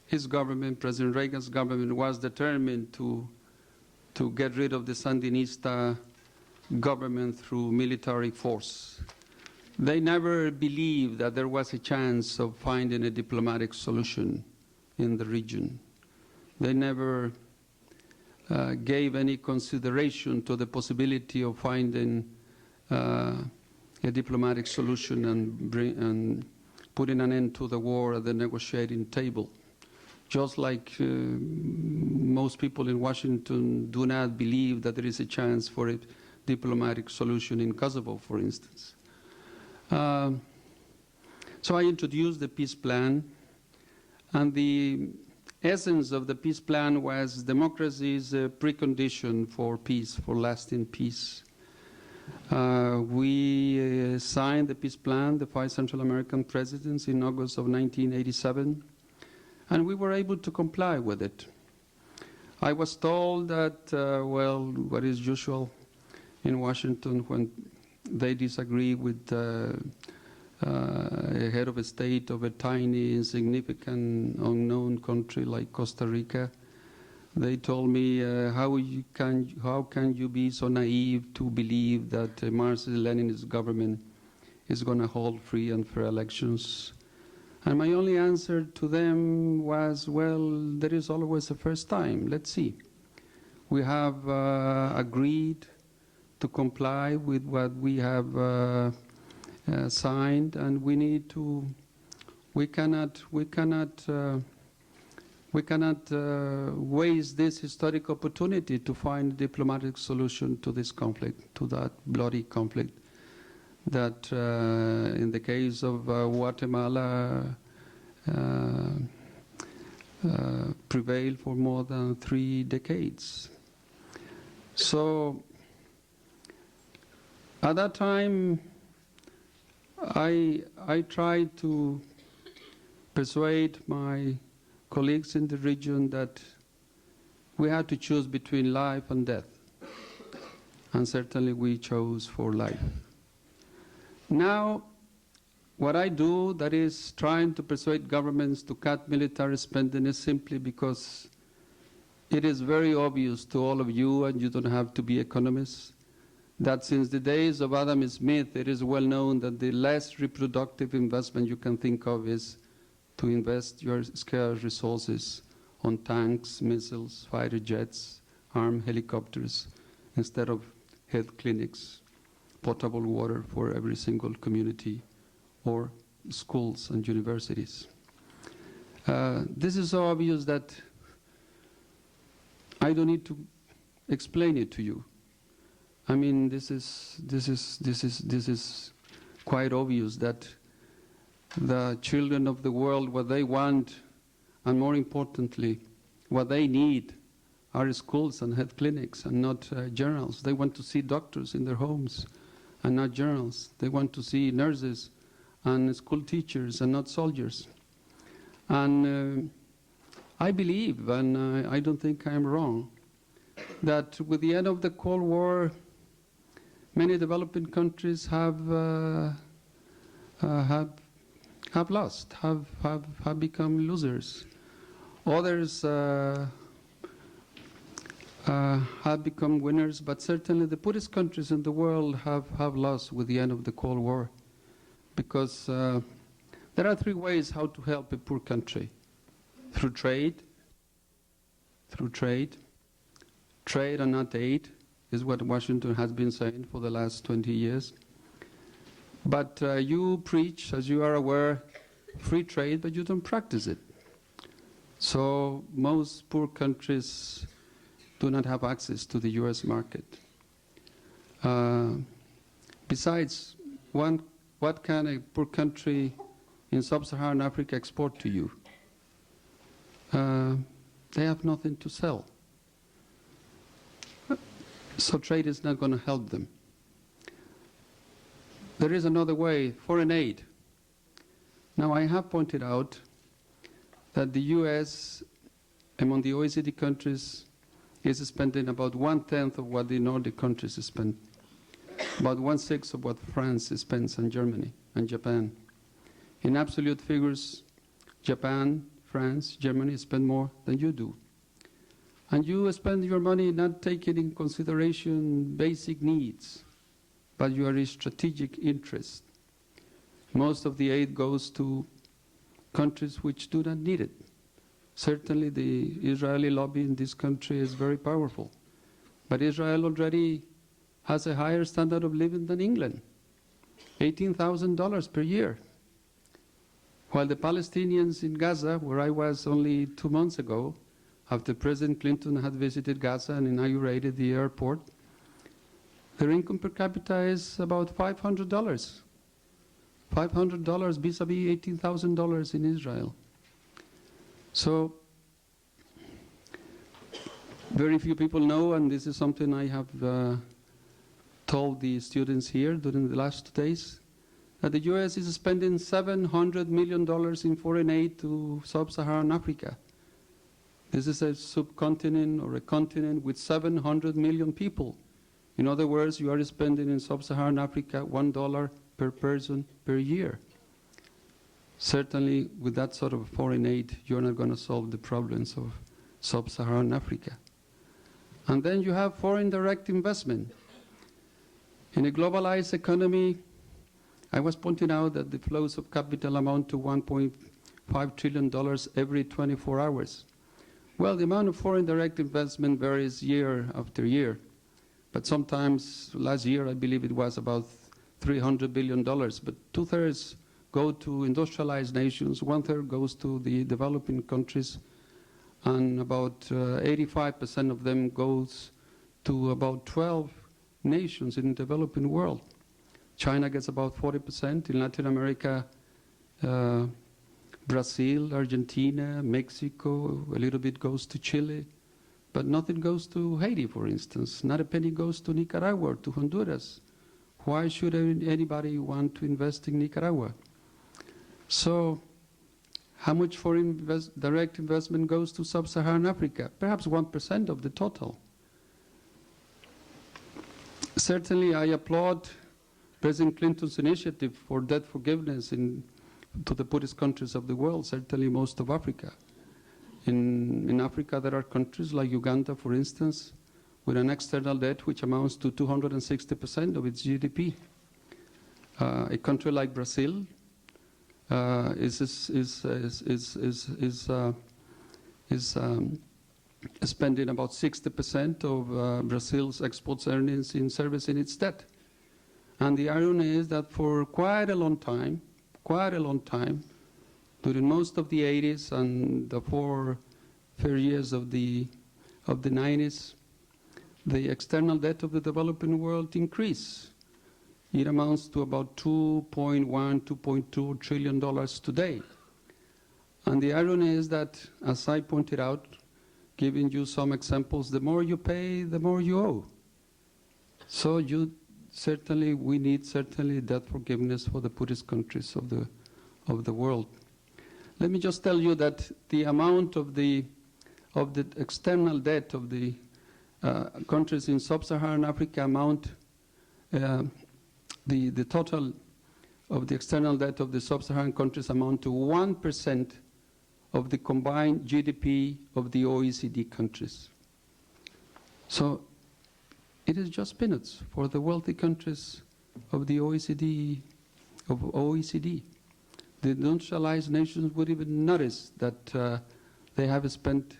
His government, President Reagan's government, was determined to get rid of the Sandinista government through military force. They never believed that there was a chance of finding a diplomatic solution in the region. They never gave any consideration to the possibility of finding a diplomatic solution and putting an end to the war at the negotiating table. Just like most people in Washington do not believe that there is a chance for a diplomatic solution in Kosovo, for instance. So I introduced the peace plan, and the essence of the peace plan was democracy is a precondition for peace, for lasting peace. We signed the peace plan, the 5 Central American presidents, in August of 1987, and we were able to comply with it. I was told that, well, what is usual in Washington when they disagree with a head of a state of a tiny, insignificant, unknown country like Costa Rica, they told me, how can you be so naive to believe that Marxist-Leninist government is going to hold free and fair elections? And my only answer to them was, well, there is always a first time. Let's see. We have agreed to comply with what we have signed, and we need to. We cannot waste this historic opportunity to find a diplomatic solution to this conflict, to that bloody conflict that, in the case of Guatemala, prevailed for more than 3 decades. So, at that time, I tried to persuade my colleagues in the region that we had to choose between life and death. And certainly we chose for life. Now, what I do, that is trying to persuade governments to cut military spending, is simply because it is very obvious to all of you, and you don't have to be economists, that since the days of Adam Smith, it is well known that the less reproductive investment you can think of is to invest your scarce resources on tanks, missiles, fighter jets, armed helicopters, instead of health clinics, potable water for every single community, or schools and universities. This is so obvious that I don't need to explain it to you. I mean, this is quite obvious that the children of the world, what they want, and more importantly, what they need, are schools and health clinics and not journals. They want to see doctors in their homes and not journals. They want to see nurses and school teachers and not soldiers. And I believe, and I don't think I'm wrong, that with the end of the Cold War, many developing countries have lost, have become losers. Others have become winners, but certainly the poorest countries in the world have lost with the end of the Cold War. Because there are three ways how to help a poor country. Through trade, trade and not aid is what Washington has been saying for the last 20 years. But you preach, as you are aware, free trade, but you don't practice it. So most poor countries do not have access to the US market. Besides, what can a poor country in sub-Saharan Africa export to you? They have nothing to sell. So trade is not going to help them. There is another way, foreign aid. Now, I have pointed out that the US, among the OECD countries, is spending about 1/10 of what the Nordic countries spend, about 1/6 of what France spends, and Germany and Japan. In absolute figures, Japan, France, Germany spend more than you do. And you spend your money not taking in consideration basic needs, but your strategic interest. Most of the aid goes to countries which do not need it. Certainly the Israeli lobby in this country is very powerful. But Israel already has a higher standard of living than England, $18,000 per year. While the Palestinians in Gaza, where I was only 2 months ago, after President Clinton had visited Gaza and inaugurated the airport, their income per capita is about $500. $500 vis-a-vis $18,000 in Israel. So very few people know, and this is something I have told the students here during the last 2 days, that the US is spending $700 million in foreign aid to sub-Saharan Africa. This is a subcontinent or a continent with 700 million people. In other words, you are spending in sub-Saharan Africa $1 per person per year. Certainly, with that sort of foreign aid, you're not going to solve the problems of sub-Saharan Africa. And then you have foreign direct investment. In a globalized economy, I was pointing out that the flows of capital amount to $1.5 trillion every 24 hours. Well, the amount of foreign direct investment varies year after year. But sometimes, last year, I believe it was about $300 billion. But 2/3 go to industrialized nations, 1/3 goes to the developing countries, and about 85% of them goes to about 12 nations in the developing world. China gets about 40%. In Latin America, Brazil, Argentina, Mexico, a little bit goes to Chile, but nothing goes to Haiti, for instance. Not a penny goes to Nicaragua or to Honduras. Why should anybody want to invest in Nicaragua? So How much foreign direct investment goes to sub-Saharan Africa? Perhaps 1% of the total. Certainly, I applaud President Clinton's initiative for debt forgiveness to the poorest countries of the world, certainly most of Africa. In Africa, there are countries like Uganda, for instance, with an external debt which amounts to 260% of its GDP. A country like Brazil is spending about 60% of Brazil's exports earnings in servicing its debt. And the irony is that for quite a long time, during most of the 80s and the 4 fair years of the 90s, the external debt of the developing world increased. It amounts to about $2.1, $2.2 trillion today. And the irony is that, as I pointed out, giving you some examples, the more you pay, the more you owe. So we need debt forgiveness for the poorest countries of the world. Let me just tell you that the amount of the external debt of the countries in sub-Saharan Africa the total of the external debt of the sub-Saharan countries amount to 1% of the combined GDP of the OECD countries. So it is just peanuts for the wealthy countries of the OECD. The industrialized nations would even notice that they have spent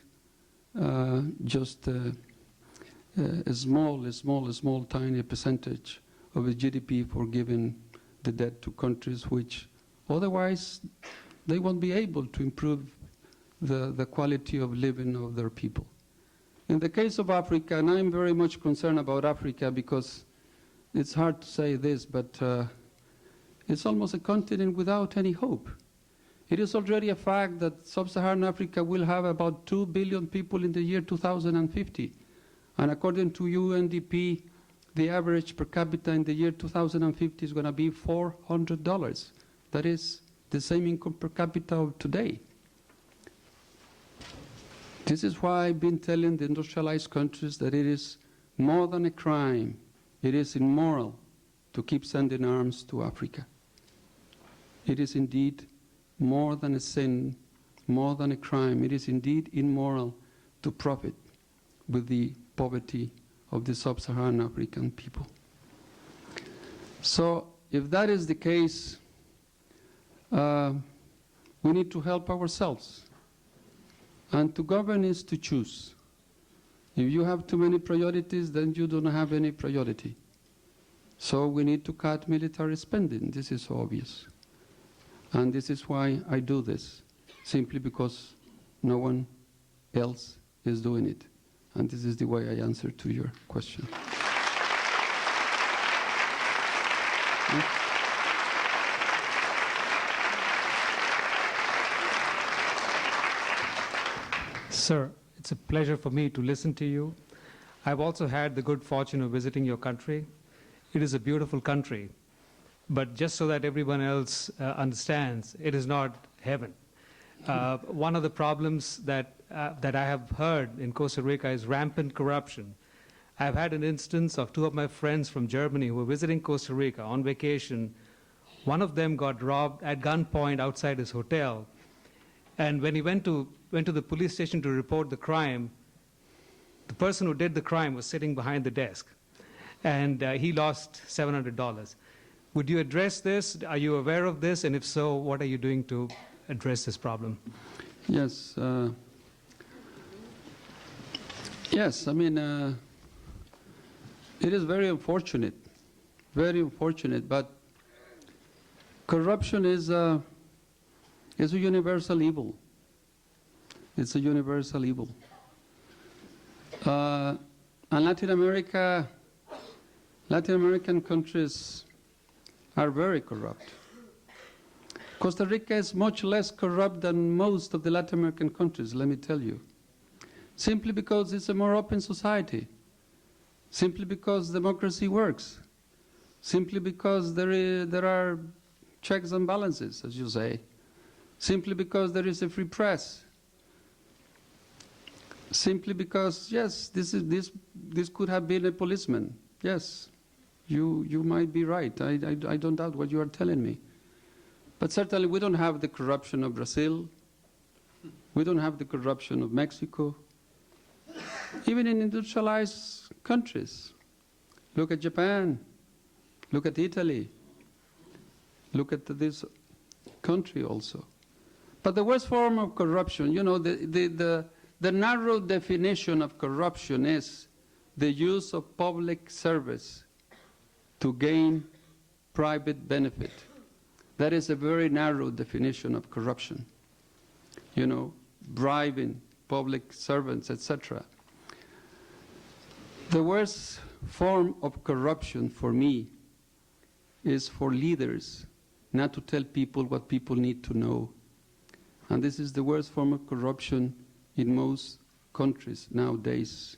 just a small, tiny percentage of the GDP for giving the debt to countries which otherwise they won't be able to improve the quality of living of their people. In the case of Africa, and I'm very much concerned about Africa because it's hard to say this, but it's almost a continent without any hope. It is already a fact that sub-Saharan Africa will have about 2 billion people in the year 2050. And according to UNDP, the average per capita in the year 2050 is going to be $400. That is the same income per capita of today. This is why I've been telling the industrialized countries that it is more than a crime, it is immoral to keep sending arms to Africa. It is indeed more than a sin, more than a crime. It is indeed immoral to profit with the poverty of the sub-Saharan African people. So if that is the case, we need to help ourselves. And to govern is to choose. If you have too many priorities, then you don't have any priority. So we need to cut military spending. This is obvious. And this is why I do this, simply because no one else is doing it. And this is the way I answer to your question. Sir, it's a pleasure for me to listen to you. I've also had the good fortune of visiting your country. It is a beautiful country. But just so that everyone else understands, it is not heaven. One of the problems that I have heard in Costa Rica is rampant corruption. I've had an instance of 2 of my friends from Germany who were visiting Costa Rica on vacation. One of them got robbed at gunpoint outside his hotel. And when he went to the police station to report the crime, the person who did the crime was sitting behind the desk. And he lost $700. Would you address this? Are you aware of this? And if so, what are you doing to address this problem? Yes. Yes, I mean, it is very unfortunate, but corruption is a universal evil. It's a universal evil. And Latin American countries are very corrupt. Costa Rica is much less corrupt than most of the Latin American countries, let me tell you. Simply because it's a more open society. Simply because democracy works. Simply because there are checks and balances, as you say. simply because there is a free press, simply because, yes, this could have been a policeman. Yes, you might be right. I don't doubt what you are telling me. But certainly we don't have the corruption of Brazil. We don't have the corruption of Mexico. Even in industrialized countries. Look at Japan. Look at Italy. Look at this country also. But the worst form of corruption, you know, the narrow definition of corruption is the use of public service to gain private benefit. That is a very narrow definition of corruption. You know, bribing public servants, etc. The worst form of corruption for me is for leaders not to tell people what people need to know. And this is the worst form of corruption in most countries nowadays.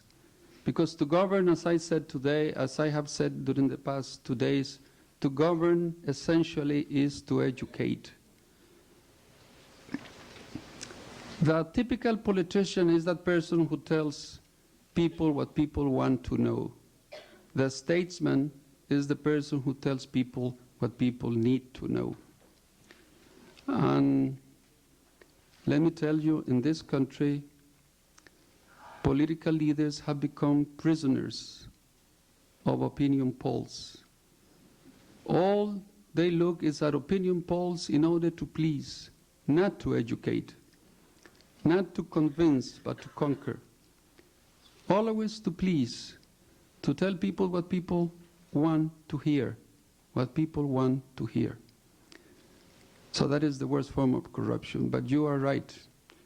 Because to govern, as I said today, as I have said during the past 2 days, to govern essentially is to educate. The typical politician is that person who tells people what people want to know. The statesman is the person who tells people what people need to know. And let me tell you, in this country, political leaders have become prisoners of opinion polls. All they look is at opinion polls in order to please, not to educate, not to convince, but to conquer. Always to please, to tell people what people want to hear, what people want to hear. So that is the worst form of corruption. But you are right.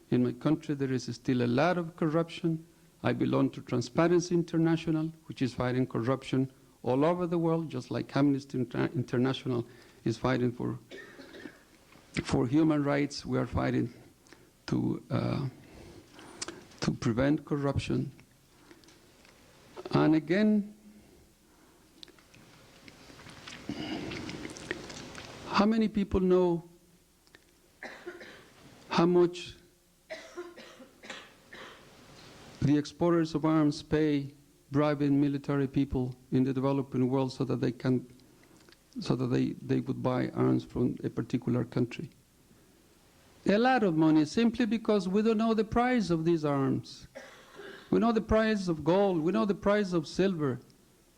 In my country there is still a lot of corruption. I belong to Transparency International, which is fighting corruption all over the world, just like Amnesty International is fighting for human rights. We are fighting to prevent corruption. And again, how many people know how much the exporters of arms pay bribing military people in the developing world so that they would buy arms from a particular country? A lot of money, simply because we don't know the price of these arms. We know the price of gold, we know the price of silver.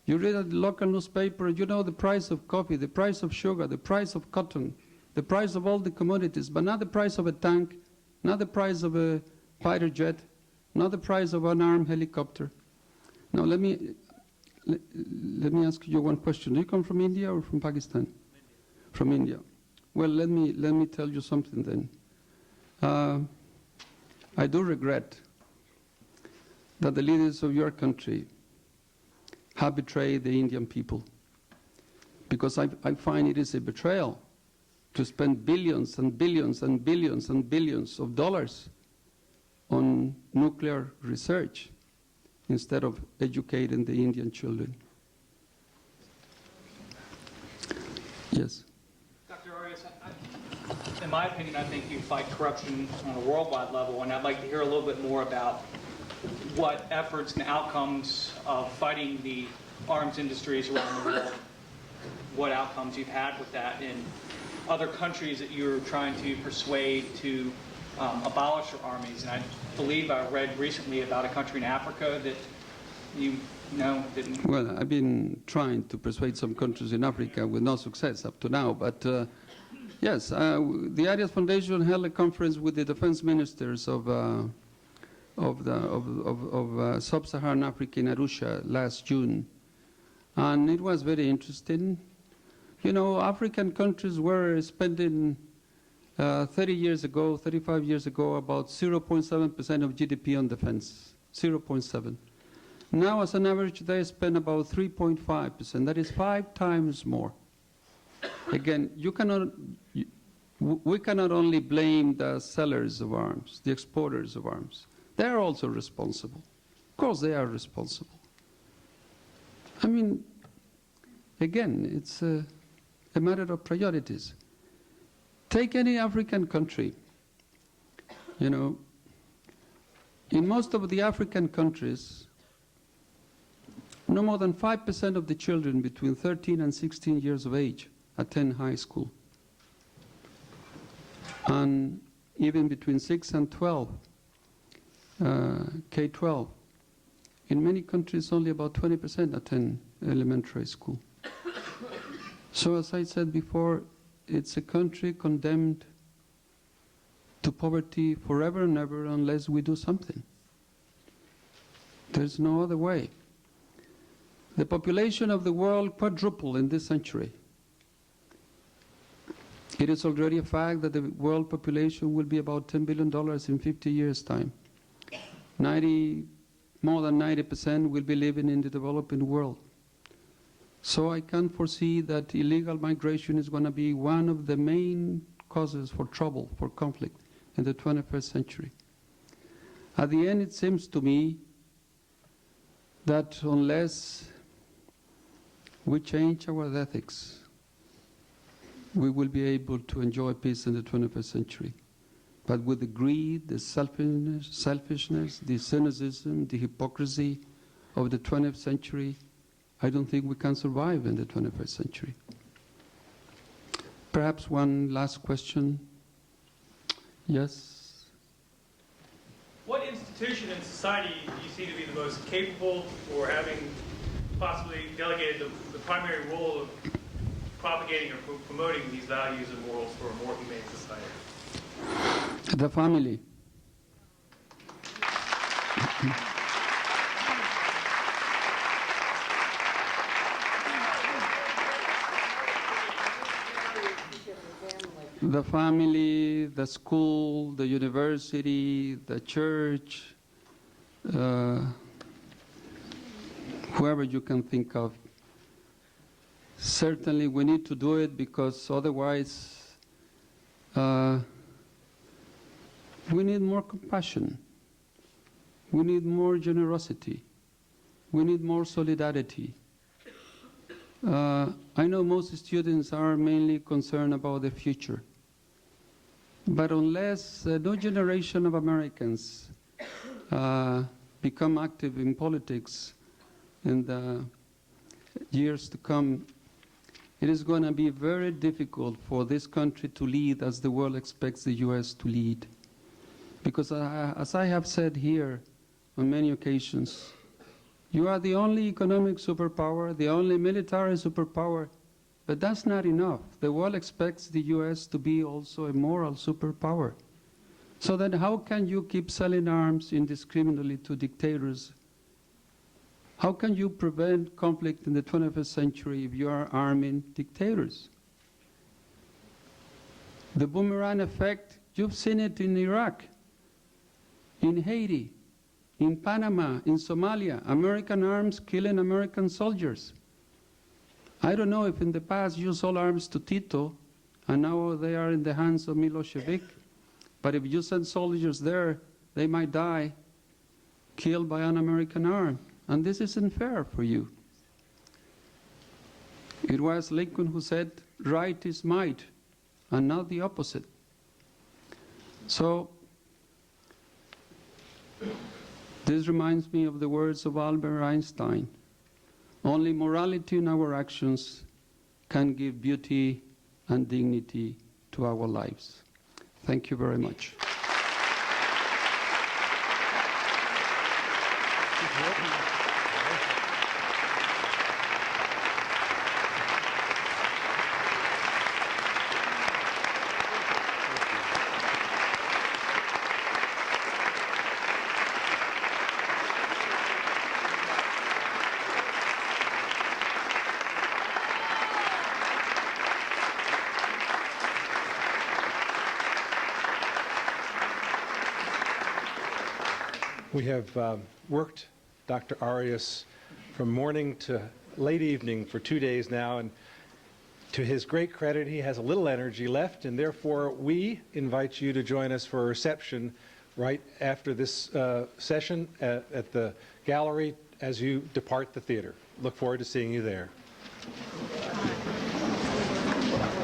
You read a local newspaper, you know the price of coffee, the price of sugar, the price of cotton, the price of all the commodities, but not the price of a tank, not the price of a fighter jet, not the price of an armed helicopter. Now let me ask you one question. Do you come from India or from Pakistan? India. From India. Well, let me tell you something then. I do regret that the leaders of your country have betrayed the Indian people, because I find it is a betrayal to spend billions and billions and billions and billions of dollars on nuclear research instead of educating the Indian children. Yes. Dr. Arias, in my opinion, I think you fight corruption on a worldwide level, and I'd like to hear a little bit more about what efforts and outcomes of fighting the arms industries around the world, what outcomes you've had with that in other countries that you're trying to persuade to abolish their armies. And I believe I read recently about a country in Africa that you know didn't. Well, I've been trying to persuade some countries in Africa with no success up to now, but yes, the Arias Foundation held a conference with the defense ministers of sub-Saharan Africa in Arusha last June, and it was very interesting. You know, African countries were spending 30 years ago, 35 years ago, about 0.7% of GDP on defense, 0.7. Now, as an average, they spend about 3.5%. That is 5 times more. Again, we cannot only blame the sellers of arms, the exporters of arms. They are also responsible. Of course, they are responsible. I mean, again, it's a matter of priorities. Take any African country. You know, in most of the African countries, no more than 5% of the children between 13 and 16 years of age attend high school. And even between 6 and 12, K-12. In many countries, only about 20% attend elementary school. So as I said before, it's a country condemned to poverty forever and ever unless we do something. There's no other way. The population of the world quadrupled in this century. It is already a fact that the world population will be about $10 billion in 50 years' time. More than 90% will be living in the developing world. So I can foresee that illegal migration is going to be one of the main causes for trouble, for conflict in the 21st century. At the end, it seems to me that unless we change our ethics, we will be able to enjoy peace in the 21st century. But with the greed, the selfishness, the cynicism, the hypocrisy of the 20th century, I don't think we can survive in the 21st century. Perhaps one last question. Yes? What institution in society do you see to be the most capable or having possibly delegated the primary role of propagating or promoting these values and morals for a more humane society? The family. The family, the school, the university, the church, whoever you can think of. Certainly we need to do it because otherwise we need more compassion. We need more generosity. We need more solidarity. I know most students are mainly concerned about the future. But unless a new generation of Americans become active in politics in the years to come, it is going to be very difficult for this country to lead as the world expects the U.S. to lead. Because as I have said here on many occasions, you are the only economic superpower, the only military superpower, but that's not enough. The world expects the U.S. to be also a moral superpower. So then how can you keep selling arms indiscriminately to dictators? How can you prevent conflict in the 21st century if you are arming dictators? The boomerang effect, you've seen it in Iraq, in Haiti, in Panama, in Somalia, American arms killing American soldiers. I don't know if in the past you sold arms to Tito, and now they are in the hands of Milosevic, but if you send soldiers there, they might die killed by an American arm, and this isn't fair for you. It was Lincoln who said, right is might, and not the opposite. So, this reminds me of the words of Albert Einstein. Only morality in our actions can give beauty and dignity to our lives. Thank you very much. We have worked Dr. Arias from morning to late evening for 2 days now, and to his great credit, he has a little energy left, and therefore we invite you to join us for a reception right after this session at the gallery as you depart the theater. Look forward to seeing you there.